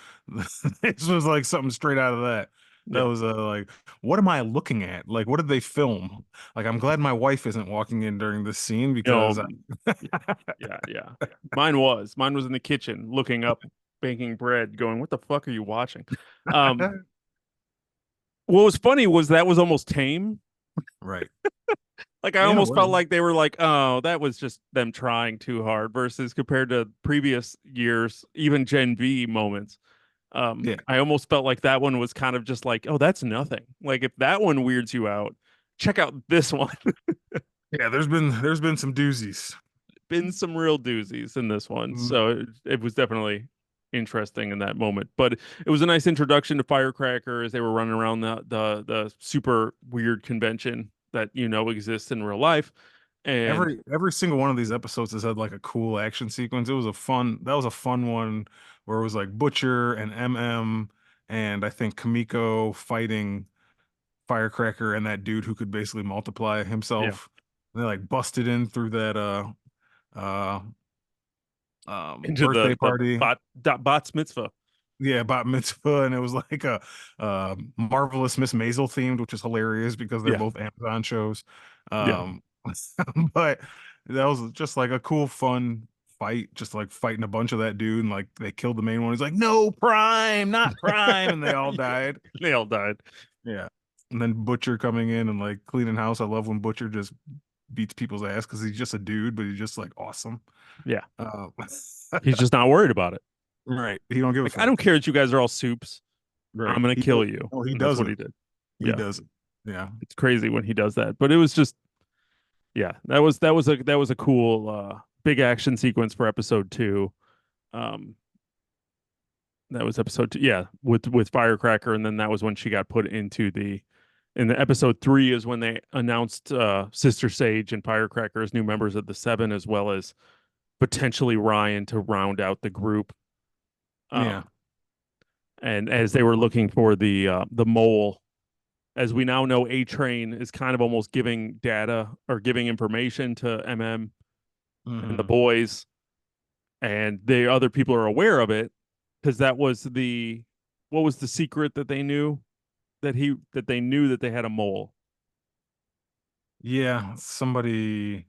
This was like something straight out of that. That Yeah. was like, what am I looking at? Like, what did they film? Like, I'm glad my wife isn't walking in during this scene You know, because yeah, yeah. Mine was in the kitchen looking up, baking bread, going, "What the fuck are you watching?" Um, what was funny was that was almost tame. right. Like I Yeah, it almost felt was. like they were like, "Oh, that was just them trying too hard," versus compared to previous years, even Gen V moments. Yeah. I almost felt like that one was kind of just like, "Oh, that's nothing." Like if that one weirds you out, check out this one. Yeah, there's been some doozies. Been some real doozies in this one. Mm. So it was definitely interesting in that moment. But it was a nice introduction to Firecracker as they were running around the super weird convention that exists in real life. And Every single one of these episodes has had like a cool action sequence. That was a fun one where it was like Butcher and MM and I think Kamiko fighting Firecracker and that dude who could basically multiply yeah, himself. And they like busted in through that uh into birthday the party. Bot's mitzvah. Yeah, bat mitzvah, and it was like a marvelous Miss Maisel themed, which is hilarious because they're Yeah, both Amazon shows. yeah. Um, but That was just like a cool, fun fight, just like fighting a bunch of that dude, and like they killed the main one. He's like, "No, Prime, not Prime," and they all Yeah, died. they all died. Yeah. And then Butcher coming in and like cleaning house. I love when Butcher just beats people's ass because he's just a dude, but he's just like awesome. Yeah, Uh, he's just not worried about it. right. He don't give a Like, I don't fuck. care that you guys are all soups. Right. I'm gonna He does. kill you, Oh, he and that's what he doesn't. did. He Yeah, doesn't. Yeah. it's crazy when he does that, but it was just yeah, that was a cool big action sequence for episode 2. Um, that was episode 2, yeah, with Firecracker, and then that was when she got put into the in the episode 3 is when they announced Sister Sage and Firecracker as new members of the Seven, as well as potentially Ryan to round out the group. Yeah. Um, and as they were looking for the mole, as we now know, A Train is kind of almost giving data or giving information to MM and the Hmm. boys, and the other people are aware of it because that was the what was the secret that they knew that they knew that they had a mole. Yeah. Somebody.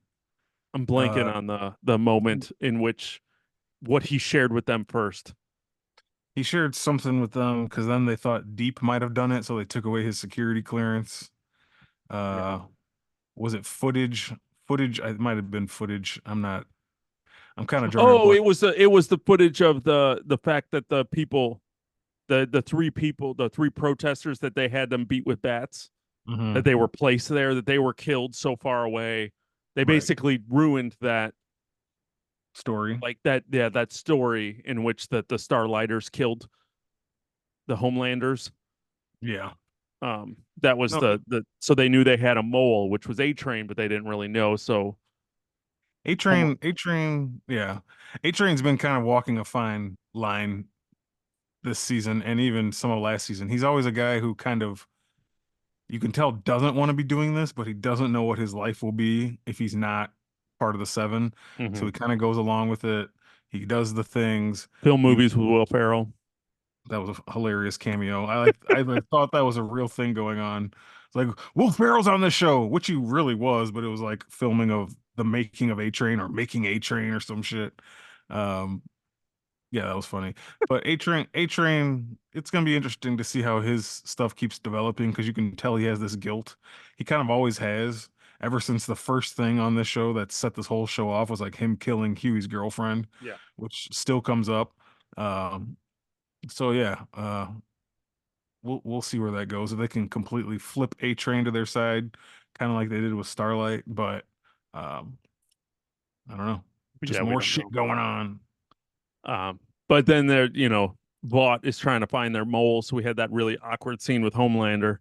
I'm Uh, blanking on the moment in which what he shared with them first. he shared something with them because then they thought Deep might have done it, so they took away his security clearance. Yeah. Uh, was it footage? Footage? It might have been footage. I'm not. I'm kind of drawing a Oh, blank. it was the footage of the fact that the three protesters that they had them beat with bats, that Hmm. they were placed there, that they were killed so far away. They Right. basically ruined that Story. like that yeah, that story in which the Starlighters killed the Homelanders. Yeah. That was No. the so they knew they had a mole, which was A Train, but they didn't really know. So A home Train. A Train. Yeah. A Train's been kind of walking a fine line this season and even some of last season. He's always a guy who kind of you can tell doesn't want to be doing this, but he doesn't know what his life will be if he's not part of the Seven. So mhm. he kind of goes along with it. He does the things. Film He movies with Will Ferrell. That was a hilarious cameo. I thought that was a real thing going on. It's like Will Ferrell's on this show, which he really was, but it was like filming of the making of A Train or making A Train or some shit. Um, yeah, that was funny. But A Train, it's gonna be interesting to see how his stuff keeps developing because you can tell he has this guilt. He kind of always has, ever since the first thing on this show that set this whole show off was like him killing Huey's girlfriend, Yeah. which still comes up. So yeah, we'll see where that goes. If they can completely flip A Train to their side, kind of like they did with Starlight, but um, I don't know. Just Yeah, we more don't shit know. going on. But then they're, Vought is trying to find their mole. So we had that really awkward scene with Homelander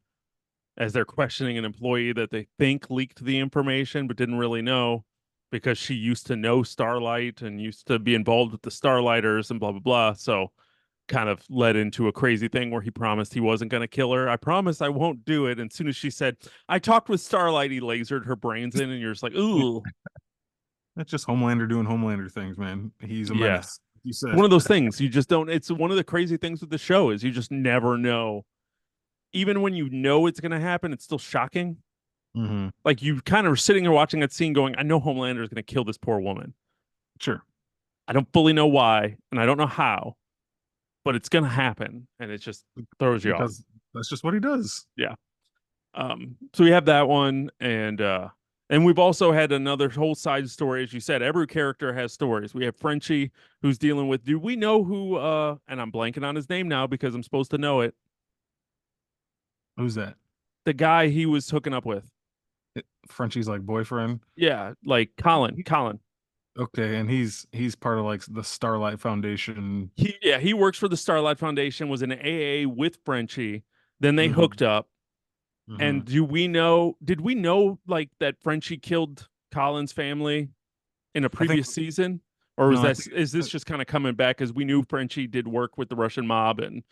as they're questioning an employee that they think leaked the information, but didn't really know because she used to know Starlight and used to be involved with the Starlighters and blah, blah, blah. So kind of led into a crazy thing where he promised he wasn't going to kill her. I promise I won't do it. And as soon as she said, I talked with Starlight, he lasered her brains in, and you're just like, ooh, That's just Homelander doing Homelander things, man. He's a yeah. menace. You said, One of those things you just don't. It's one of the crazy things with the show is you just never know. Even when you know it's going to happen, it's still shocking. hmm Like you kind of are sitting there watching that scene going, I know Homelander is going to kill this poor woman. sure, I don't fully know why, and I don't know how, but it's going to happen. And it just throws you off. because that's just what he does. Yeah. So we have that one, and we've also had another whole side story. As you said, every character has stories. We have Frenchie who's dealing with, do we know who, and I'm blanking on his name now because I'm supposed to know it, Who's that? the guy he was hooking up with. Frenchie's like boyfriend. Yeah, like Colin. He- Colin. Okay, and he's part of like the Starlight Foundation. He works for the Starlight Foundation, was in AA with Frenchie. Then they Hmm. hooked up. Hmm. And did we know like that Frenchie killed Colin's family in a I think previous season? Or was no, I that think is this uh, just kind of coming back as we knew Frenchie did work with the Russian mob, and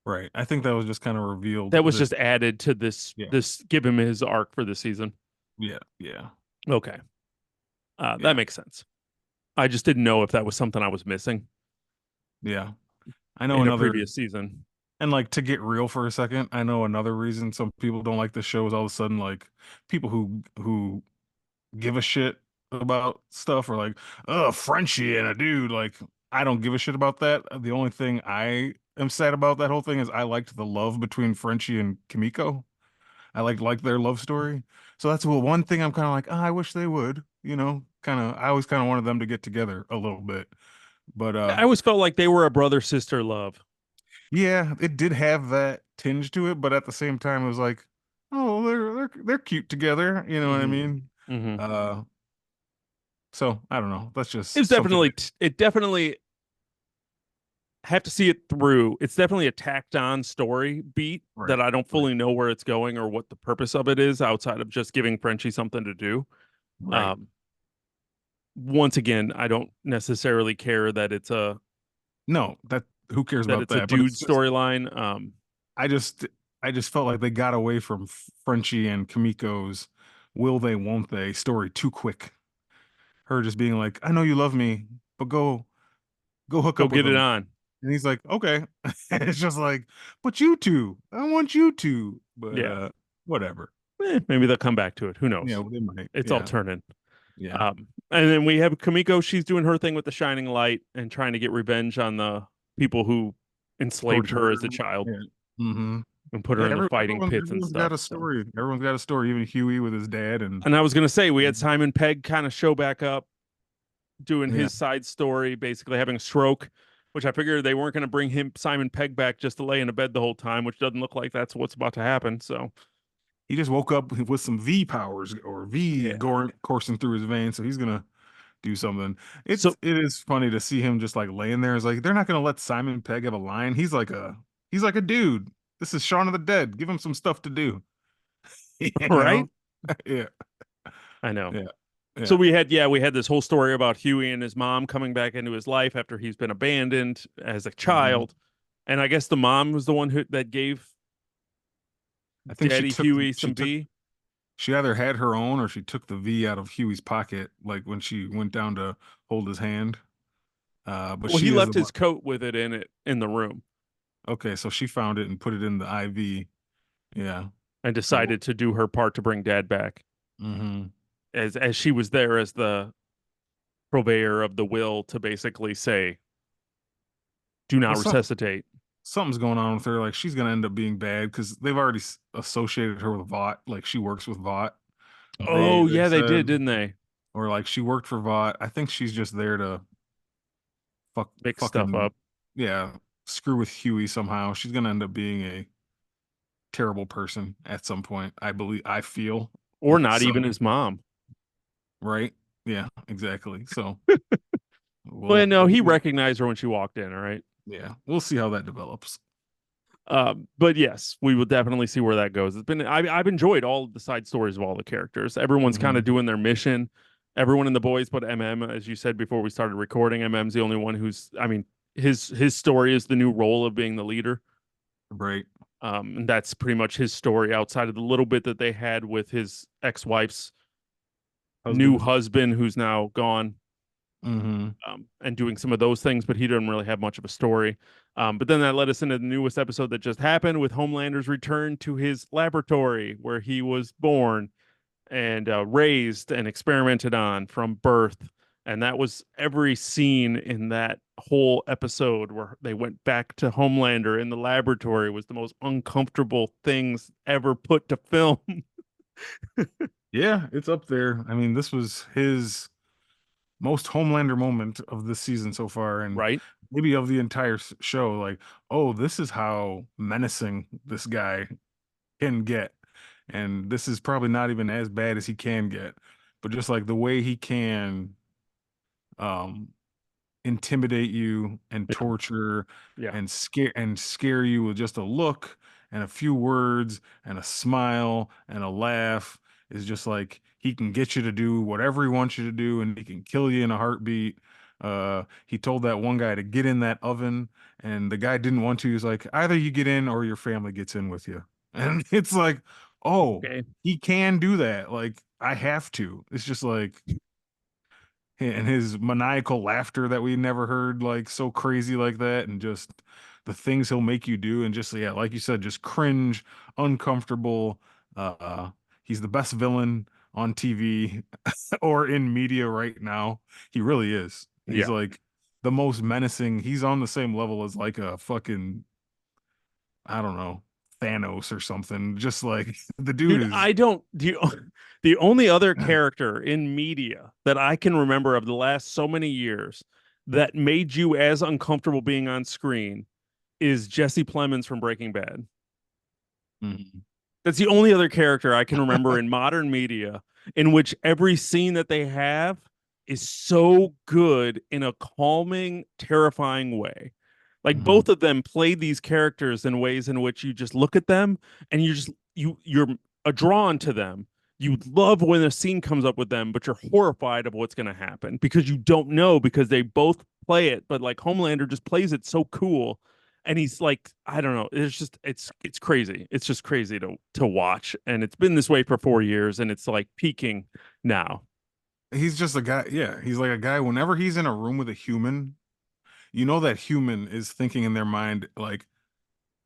right. I think that was just kind of revealed that was this. just added to this Yeah, give him his arc for this season. yeah, yeah, Okay. That yeah, makes sense. I just didn't know if that was something I was missing yeah. I know in a another, previous season. and like to get real for a second, I know another reason some people don't like the show is all of a sudden like people who give a shit about stuff, or like, oh, Frenchie and a dude. Like, I don't give a shit about that. The only thing I am sad about that whole thing is I liked the love between Frenchie and Kimiko. I like their love story. So that's one thing I'm kind of like, oh, I wish they would, kind of, I always kind of wanted them to get together a little bit. But I always felt like they were a brother sister love. yeah, it did have that tinge to it, but at the same time it was like, oh, they're cute together, you know what I Hmm. mean? Hmm. Uh so I don't know. That's It just was something. definitely it definitely have to see it through. It's definitely a tacked on story beat that Right. I don't Right. fully know where it's going or what the purpose of it is outside of just giving Frenchie something to do. Right. Um, Once again, I don't necessarily care No, that who cares that about it's a that? But dude it's just storyline. I just I just felt like they got away from Frenchie and Kamiko's will they won't they story too quick. Her just being like, I know you love me, but go hook Go up with get it them. on. And he's like, okay. And it's just like, but you two, I want you to. But Yeah. whatever. Maybe they'll come back to it. Who Yeah, knows? well, they might. It's all Yeah. turning. Yeah. And then we have Kamiko. She's doing her thing with the shining light and trying to get revenge on the people who enslaved her Torture. as a child Yeah. Mm-hmm. and put her Yeah, in the fighting pits and everyone's got stuff. a So, story. Everyone's got a story, even Huey with his dad and and I was gonna say we had Simon Pegg kind of show back up doing yeah. his side story, basically having a stroke, which I figured they weren't going to bring him Simon Pegg back just to lay in a bed the whole time, which doesn't look like that's what's about to happen. So He just woke up with some V powers or V yeah. going coursing through his veins, so he's gonna do something. So It is funny to see him just like laying there. It's like they're not gonna let Simon Pegg have a line. He's like a dude. This is Shaun of the Dead. Give him some stuff to do. You right, know? Yeah, I know. yeah, So yeah. we had this whole story about Huey and his mom coming back into his life after he's been abandoned as a Hmm. child, and I guess the mom was the one that gave I think Daddy Huey some V. she either had her own or she took the V out of Huey's pocket, like when she went down to hold his hand. But Well, he she is left the his one. coat with it in the room Okay, so she found it and put it in the IV. Yeah. and So. decided to do her part to bring Dad back, Hmm. as she was there as the purveyor of the will to basically say, do Well, not resuscitate. something's going on with her. Like she's gonna end up being bad because they've already associated her with Vought. Like she works with Vought. Oh, They yeah, they did, said, didn't they? or like she worked for Vought. I think she's just there to Mix stuff fucking up. yeah, screw with Huey somehow. She's gonna end up being a terrible person at some point. I believe. I feel Or not so. even his mom. Right? Yeah, exactly. So Well, no, we'll he see. recognized her when she walked in, all right? Yeah, we'll see how that develops. But yes, we will definitely see where that goes. I've enjoyed all of the side stories of all the characters. Everyone's kind of Hmm. doing their mission. Everyone in the boys, but MM, as you said before we started recording, MM's the only one who's. I mean, his story is the new role of being the leader. Right. And that's pretty much his story outside of the little bit that they had with his ex-wife's new Husband. husband, who's now gone, Hmm. and doing some of those things, but he didn't really have much of a story. But then that led us into the newest episode that just happened with Homelander's return to his laboratory where he was born and raised and experimented on from birth. And that was every scene in that whole episode where they went back to Homelander in the laboratory was the most uncomfortable things ever put to film. Yeah, it's up there. I mean, this was his most Homelander moment of this season so far, and Right? maybe of the entire show. Like, oh, this is how menacing this guy can get, and this is probably not even as bad as he can get, but just like the way he can um intimidate you and Yeah. torture Yeah. and scare you with just a look and a few words and a smile and a laugh is just like he can get you to do whatever he wants you to do and he can kill you in a heartbeat. He told that one guy to get in that oven and the guy didn't want to. He's like, either you get in or your family gets in with you. And it's like, oh, Okay. he can do that. Like I have to. It's just like and his maniacal laughter that we never heard like so crazy like that and just the things he'll make you do and just yeah like you said just cringe uncomfortable. uh he's the best villain on TV or in media right now. He really is. He's Yeah. like the most menacing. He's on the same level as like a fucking, I don't know, Thanos or something. Just like the dude Dude, is. I don't the only other character in media that I can remember of the last so many years that made you as uncomfortable being on screen is Jesse Plemons from Breaking Bad. Mhm. That's the only other character I can remember in modern media in which every scene that they have is so good in a calming, terrifying way. Like Mhm. both of them play these characters in ways in which you just look at them and you're drawn to them. You love when a scene comes up with them, but you're horrified of what's going to happen because you don't know because they both play it. But like Homelander just plays it so cool and he's like I don't know, it's just it's crazy, it's just crazy to watch, and it's been this way for 4 years and it's like peaking now. He's just a guy. Yeah, he's like a guy. Whenever he's in a room with a human, you know that human is thinking in their mind like,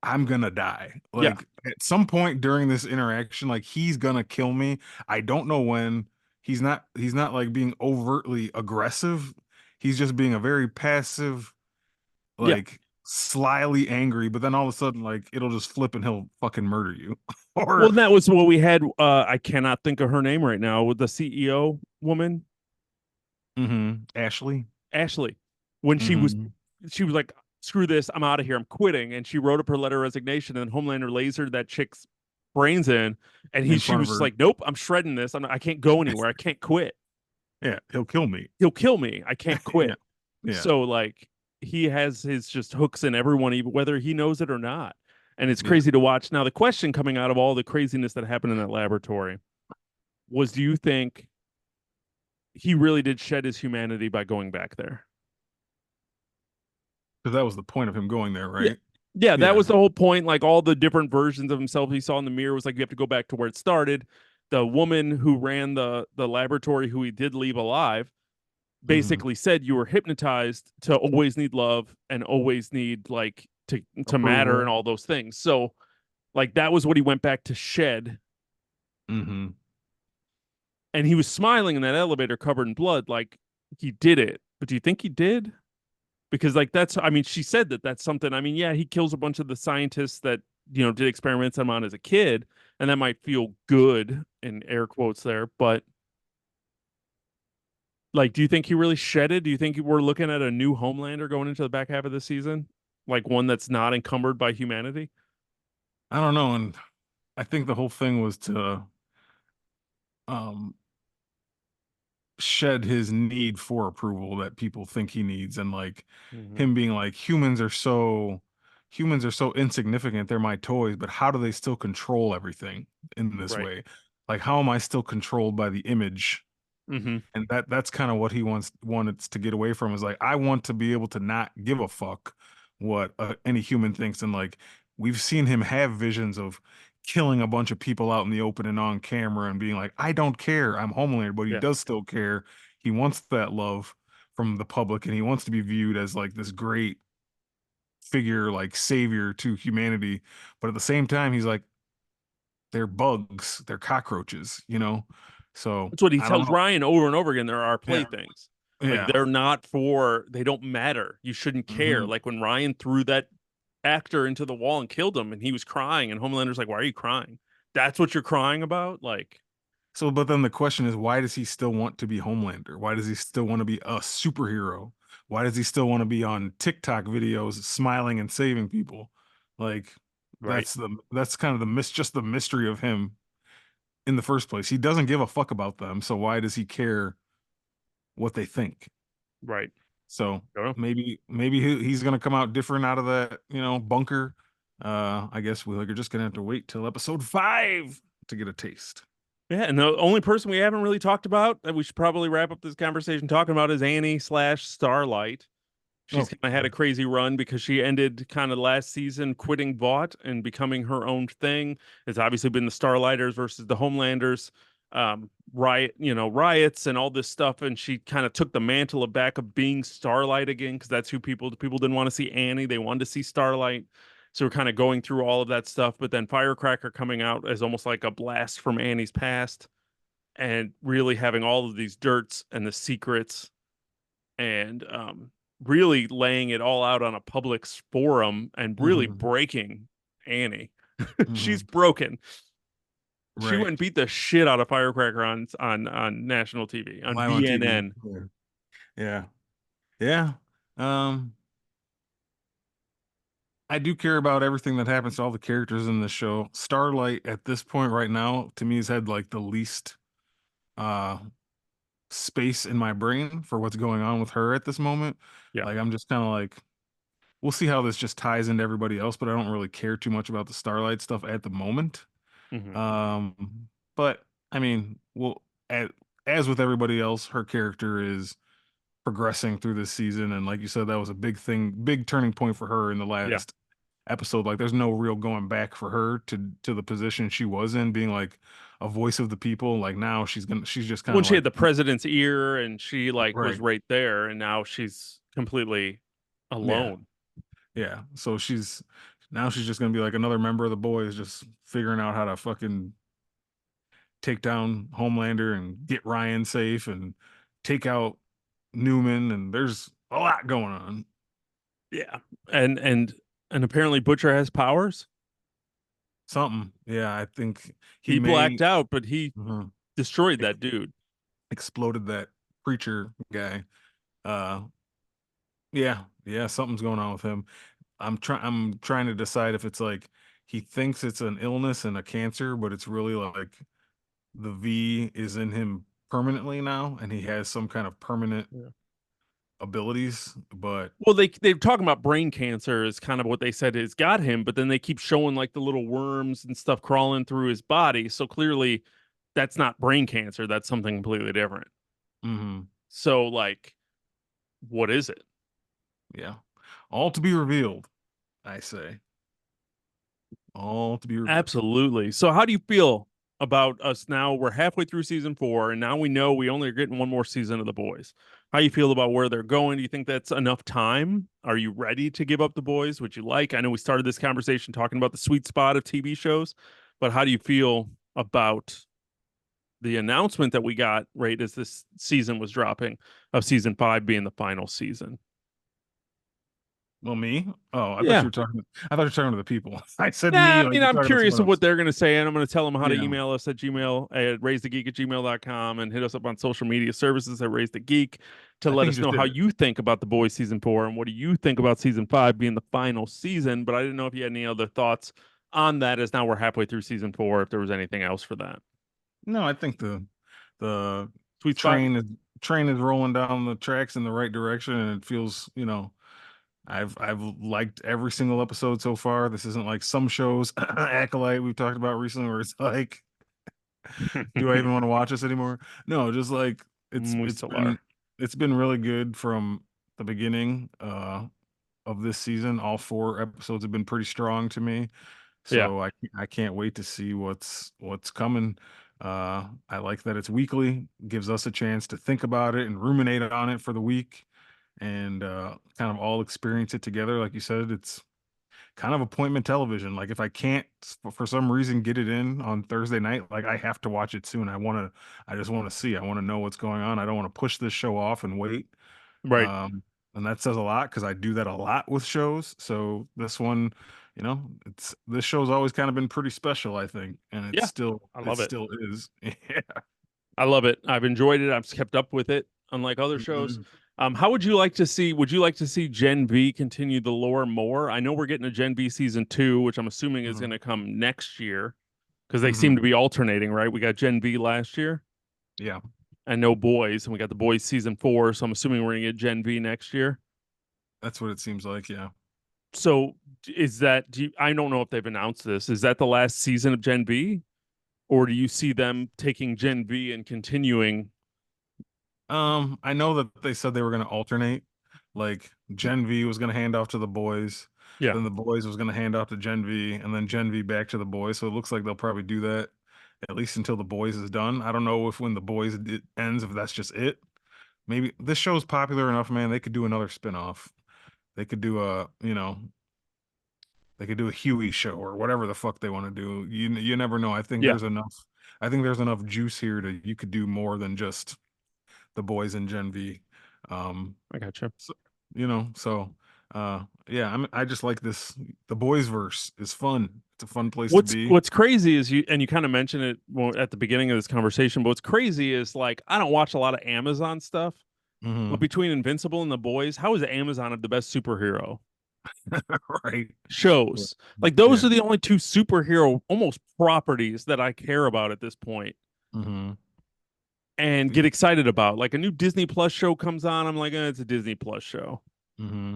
I'm gonna die. Yeah, Like at some point during this interaction, like he's gonna kill me. I don't know when. He's not like being overtly aggressive. He's just being a very passive, yeah. like slyly angry, but then all of a sudden, like it'll just flip and he'll fucking murder you. Or Well, that was what we had. I cannot think of her name right now with the CEO woman, Ashley. Ashley, when Hmm. she was like, "Screw this, I'm out of here, I'm quitting," and she wrote up her letter of resignation, and Homelander lasered that chick's brains in, and In she front of was just her. like, "Nope, I'm shredding this. I can't go anywhere. I can't quit. Yeah, he'll kill me. He'll kill me. I can't Yeah. quit." Yeah. So like he has his just hooks in everyone, even whether he knows it or not. And it's Yeah. crazy to watch. Now, the question coming out of all the craziness that happened in that laboratory was, do you think he really did shed his humanity by going back there? Because that was the point of him going there, Yeah. right? Yeah, that Yeah. was the whole point. Like all the different versions of himself he saw in the mirror was like you have to go back to where it started. The woman who ran the laboratory, who he did leave alive, Hmm. basically said you were hypnotized to always need love and always need like to matter and Approval. all those things. So like that was what he went back to shed, Hmm. and he was smiling in that elevator covered in blood like he did it. But do you think he did? Because like that's I mean she said that that's something. I mean, yeah, he kills a bunch of the scientists that did experiments on him as a kid, and that might feel good in air quotes there, but like, do you think he really shedded? Do you think we're looking at a new Homelander going into the back half of the season? Like one that's not encumbered by humanity? I don't know. And I think the whole thing was to um shed his need for approval that people think he needs, and like Hmm. him being like humans are so insignificant, they're my toys, but how do they still control everything in this Right. way? Like how am I still controlled by the image? Hmm. And that's kind of what he wanted to get away from, is like, I want to be able to not give a fuck what any human thinks. And like we've seen him have visions of killing a bunch of people out in the open and on camera and being like, I don't care, I'm Homelander, but he Yeah. does still care. He wants that love from the public, and he wants to be viewed as like this great figure, like savior to humanity. But at the same time, he's like, they're bugs, they're cockroaches. So That's what he I don't tells know. Ryan over and over again. There are Yeah. playthings. Like Yeah. they don't matter. You shouldn't care. Hmm. Like when Ryan threw that actor into the wall and killed him and he was crying and Homelander's like, why are you crying? That's what you're crying about? Like, So, but then the question is, why does he still want to be Homelander? Why does he still want to be a superhero? Why does he still want to be on TikTok videos smiling and saving people? Like, right, that's kind of just the mystery of him in the first place. He doesn't give a fuck about them, so why does he care what they think? right. So Don't know. maybe he's gonna come out different out of that bunker. I guess we're just gonna have to wait till episode 5 to get a taste. Yeah, and the only person we haven't really talked about that we should probably wrap up this conversation talking about is Annie slash Starlight. She's Oh, kind of had a crazy run because she ended kind of last season quitting Vought and becoming her own thing. It's obviously been the Starlighters versus the Homelanders, riots and all this stuff. And she kind of took the mantle of back of being Starlight again because that's who people didn't want to see Annie. They wanted to see Starlight. So we're kind of going through all of that stuff. But then Firecracker coming out as almost like a blast from Annie's past. and really having all of these dirts and the secrets and really laying it all out on a public forum and really Mm-hmm. breaking Annie. Mm-hmm. She's broken. She went Right. and beat the shit out of Firecracker on national TV on Live on TV. BNN. Yeah. Yeah. Yeah. Um, I do care about everything that happens to all the characters in the show. Starlight at this point right now, to me, has had like the least uh space in my brain for what's going on with her at this moment. Yeah. Like I'm just kind of like, we'll see how this just ties into everybody else, but I don't really care too much about the Starlight stuff at the moment. Hmm. But I mean, well, as with everybody else, her character is progressing through this season, and like you said, that was a big thing, big turning point for her in the Yeah. last episode. Like, there's no real going back for her to the position she was in, being like a voice of the people. Like now, she's just kind When of she had like the president's ear and she like was right, right there, and now she's completely yeah, alone. yeah. So she's just gonna be like another member of the boys, just figuring out how to fucking take down Homelander and get Ryan safe and take out Neuman, and there's a lot going on. Yeah. And apparently Butcher has powers. Something, yeah. I think he He blacked may out, but he mhm, destroyed ex- that dude. exploded that preacher guy. Uh, yeah, yeah. Something's going on with him. I'm trying to decide if it's like he thinks it's an illness and a cancer, but it's really like the V is in him permanently now, and he has some kind of permanent Yeah. abilities. But Well, they're talking about brain cancer is kind of what they said has got him, but then they keep showing like the little worms and stuff crawling through his body. So clearly that's not brain cancer. That's something completely different. mhm, So like, what is it? yeah, all to be revealed. I say all to be revealed. Absolutely. So how do you feel about us now? We're halfway through season 4, and now we know we only are getting one more season of The Boys. How you feel about where they're going? Do you think that's enough time? Are you ready to give up The Boys? Would you like? I know we started this conversation talking about the sweet spot of TV shows, but how do you feel about the announcement that we got right as this season was dropping of season 5 being the final season? Well, me? Oh, I thought Yeah. you were talking. I thought you were talking to the people. I said Yeah, me I like mean, you're I'm talking to curious someone of what else. they're going to say, and I'm going to tell them how to Yeah. email us at gmail at raisethegeek@gmail.com and hit us up on social media services at Raise the Geek to I let think you us just know did how it. you think about The Boys season 4 and what do you think about season 5 being the final season. But I didn't know if you had any other thoughts on that as now we're halfway through season 4, if there was anything else for that. No, I think the Sweet spot? train is train is rolling down the tracks in the right direction, and it feels, I've liked every single episode so far. This isn't like some shows, Acolyte we've talked about recently, where it's like, do I even want to watch this anymore? No, just like it's We it's still are. been it's been really good from the beginning of this season. All 4 episodes have been pretty strong to me. Yeah. So I can't wait to see what's coming. I like that it's weekly, gives us a chance to think about it and ruminate on it for the week, and kind of all experience it together. Like you said, it's kind of appointment television. Like if I can't for some reason get it in on Thursday night, like I have to watch it soon. I just want to see. I want to know what's going on. I don't want to push this show off and wait. Right. And that says a lot because I do that a lot with shows. So this one, it's this show's always kind of been pretty special, I think, and Yeah. I it love it. still is. Yeah. I love it. I've enjoyed it. I've kept up with it, unlike other shows. Mhm. How would you like to see? Would you like to see Gen V continue the lore more? I know we're getting a Gen V season 2, which I'm assuming is going Mhm. to come next year because they seem Mhm. to be alternating, right? We got Gen V last year Yeah, and no boys, and we got the boys season 4. So I'm assuming we're going to get Gen V next year. that's what it seems like. Yeah. So is that? I don't know if they've announced this. Is that the last season of Gen V, or do you see them taking Gen V and continuing? I know that they said they were going to alternate. Like Gen V was going to hand off to the boys, Yeah, then the boys was going to hand off to Gen V, and then Gen V back to the boys. So it looks like they'll probably do that at least until the boys is done. I don't know if when the boys it ends, if that's just it. Maybe this show's popular enough, man. They could do another spin-off. They could do they could do a Huey show or whatever the fuck they want to do. You never know. I think yeah. there's enough. I think there's enough juice here to you could do more than just the boys in Gen V. Um, I gotcha. so, so yeah, I just like this. The boys verse is fun. It's a fun place to be. What's crazy is you kind of mentioned it at the beginning of this conversation, but what's crazy is like I don't watch a lot of Amazon stuff, but Hmm. between Invincible and The Boys, how is Amazon the best superhero Right. shows? Like those Yeah. are the only two superhero almost properties that I care about at this point Hmm. and Yeah. get excited about. Like a new Disney Plus show comes on, I'm like, it's a Disney Plus show. Hmm.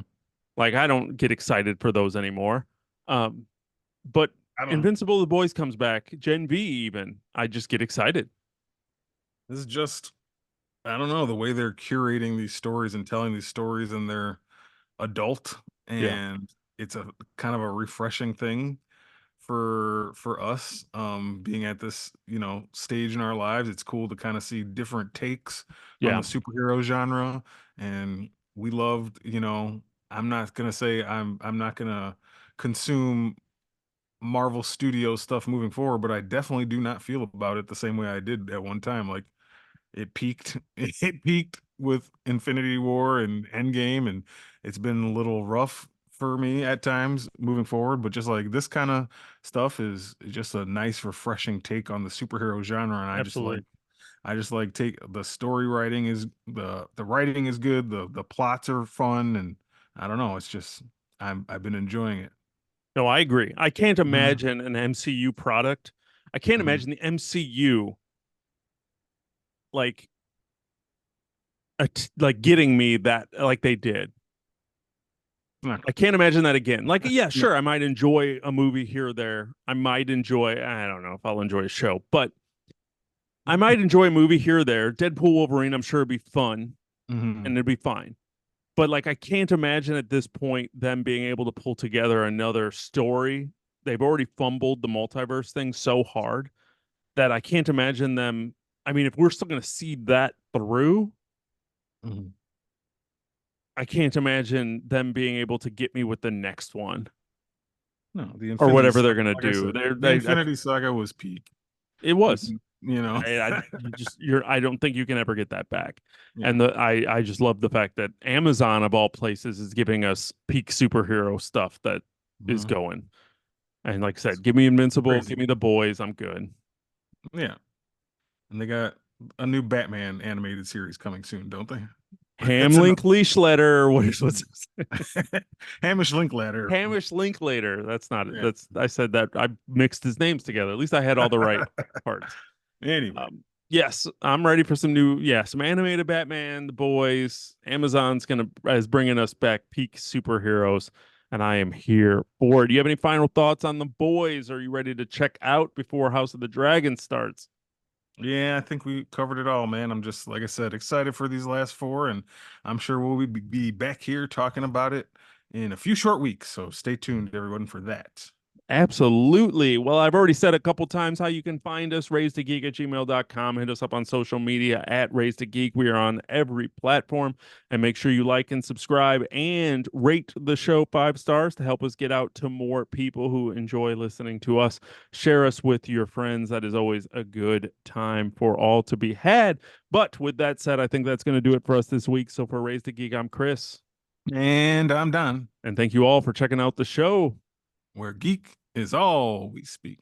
Like I don't get excited for those anymore. Um, but I don't. Invincible The Boys comes back, Gen V even. I just get excited. This is just, I don't know, the way they're curating these stories and telling these stories, and they're adult, Yeah. and it's a kind of a refreshing thing for us, being at this, stage in our lives. It's cool to kind of see different takes on Yeah. the superhero genre. And we loved, I'm not gonna say I'm not gonna consume Marvel Studio stuff moving forward, but I definitely do not feel about it the same way I did at one time. Like it peaked, it peaked with Infinity War and Endgame, and it's been a little rough for me at times moving forward. But just like this kind of stuff is just a nice, refreshing take on the superhero genre, and Absolutely. I just like take the story writing is the writing is good, the plots are fun, and I don't know, it's just I've been enjoying it. No, I agree. I can't Hmm. imagine an MCU product. I can't Hmm. imagine the MCU like like getting me that like they did. No, I can't imagine that again. Like, yeah, no. sure, I might enjoy a movie here or there. I might enjoy, I don't know if I'll enjoy a show, but I might enjoy a movie here or there. Deadpool Wolverine, I'm sure it'd be fun and Hmm. it'd be fine. But like I can't imagine at this point them being able to pull together another story. They've already fumbled the multiverse thing so hard that I can't imagine them. I mean, if we're still going to see that through, Hmm. I can't imagine them being able to get me with the next one No, the or Infinity whatever they're Saga, going to like I do. said, They're, the I Infinity Saga was peak. it You was. can, you know, You just you're I don't think you can ever get that back. yeah. And I just love the fact that Amazon of all places is giving us peak superhero stuff that is Mhm. going. And like I said, give me Invincible, Crazy. give me the boys, I'm good. Yeah. And they got a new Batman animated series coming soon, don't they? Ham It's enough. Link Leash Letter. What's Hamish Linklater. Hamish Linklater? That's not it. Yeah. That's I said that I mixed his names together. At least I had all the right parts. Anyway. Yes, I'm ready for some new, yeah, some animated Batman, the boys. Amazon's gonna is bringing us back peak superheroes, and I am here for it. Do you have any final thoughts on the boys? Are you ready to check out before House of the Dragon starts? Yeah, I think we covered it all, man. I'm just, like I said, excited for these last four, and I'm sure we'll be back here talking about it in a few short weeks. So stay tuned, everyone, for that. Absolutely. Well, I've already said a couple times how you can find us, raisedtogeek@gmail.com. Hit us up on social media at Raised to Geek. We are on every platform. And make sure you like and subscribe and rate the show 5 stars to help us get out to more people who enjoy listening to us. Share us with your friends. That is always a good time for all to be had. But with that said, I think that's going to do it for us this week. So for Raised to Geek, I'm Chris. And I'm done. And thank you all for checking out the show. Where geek is all we speak.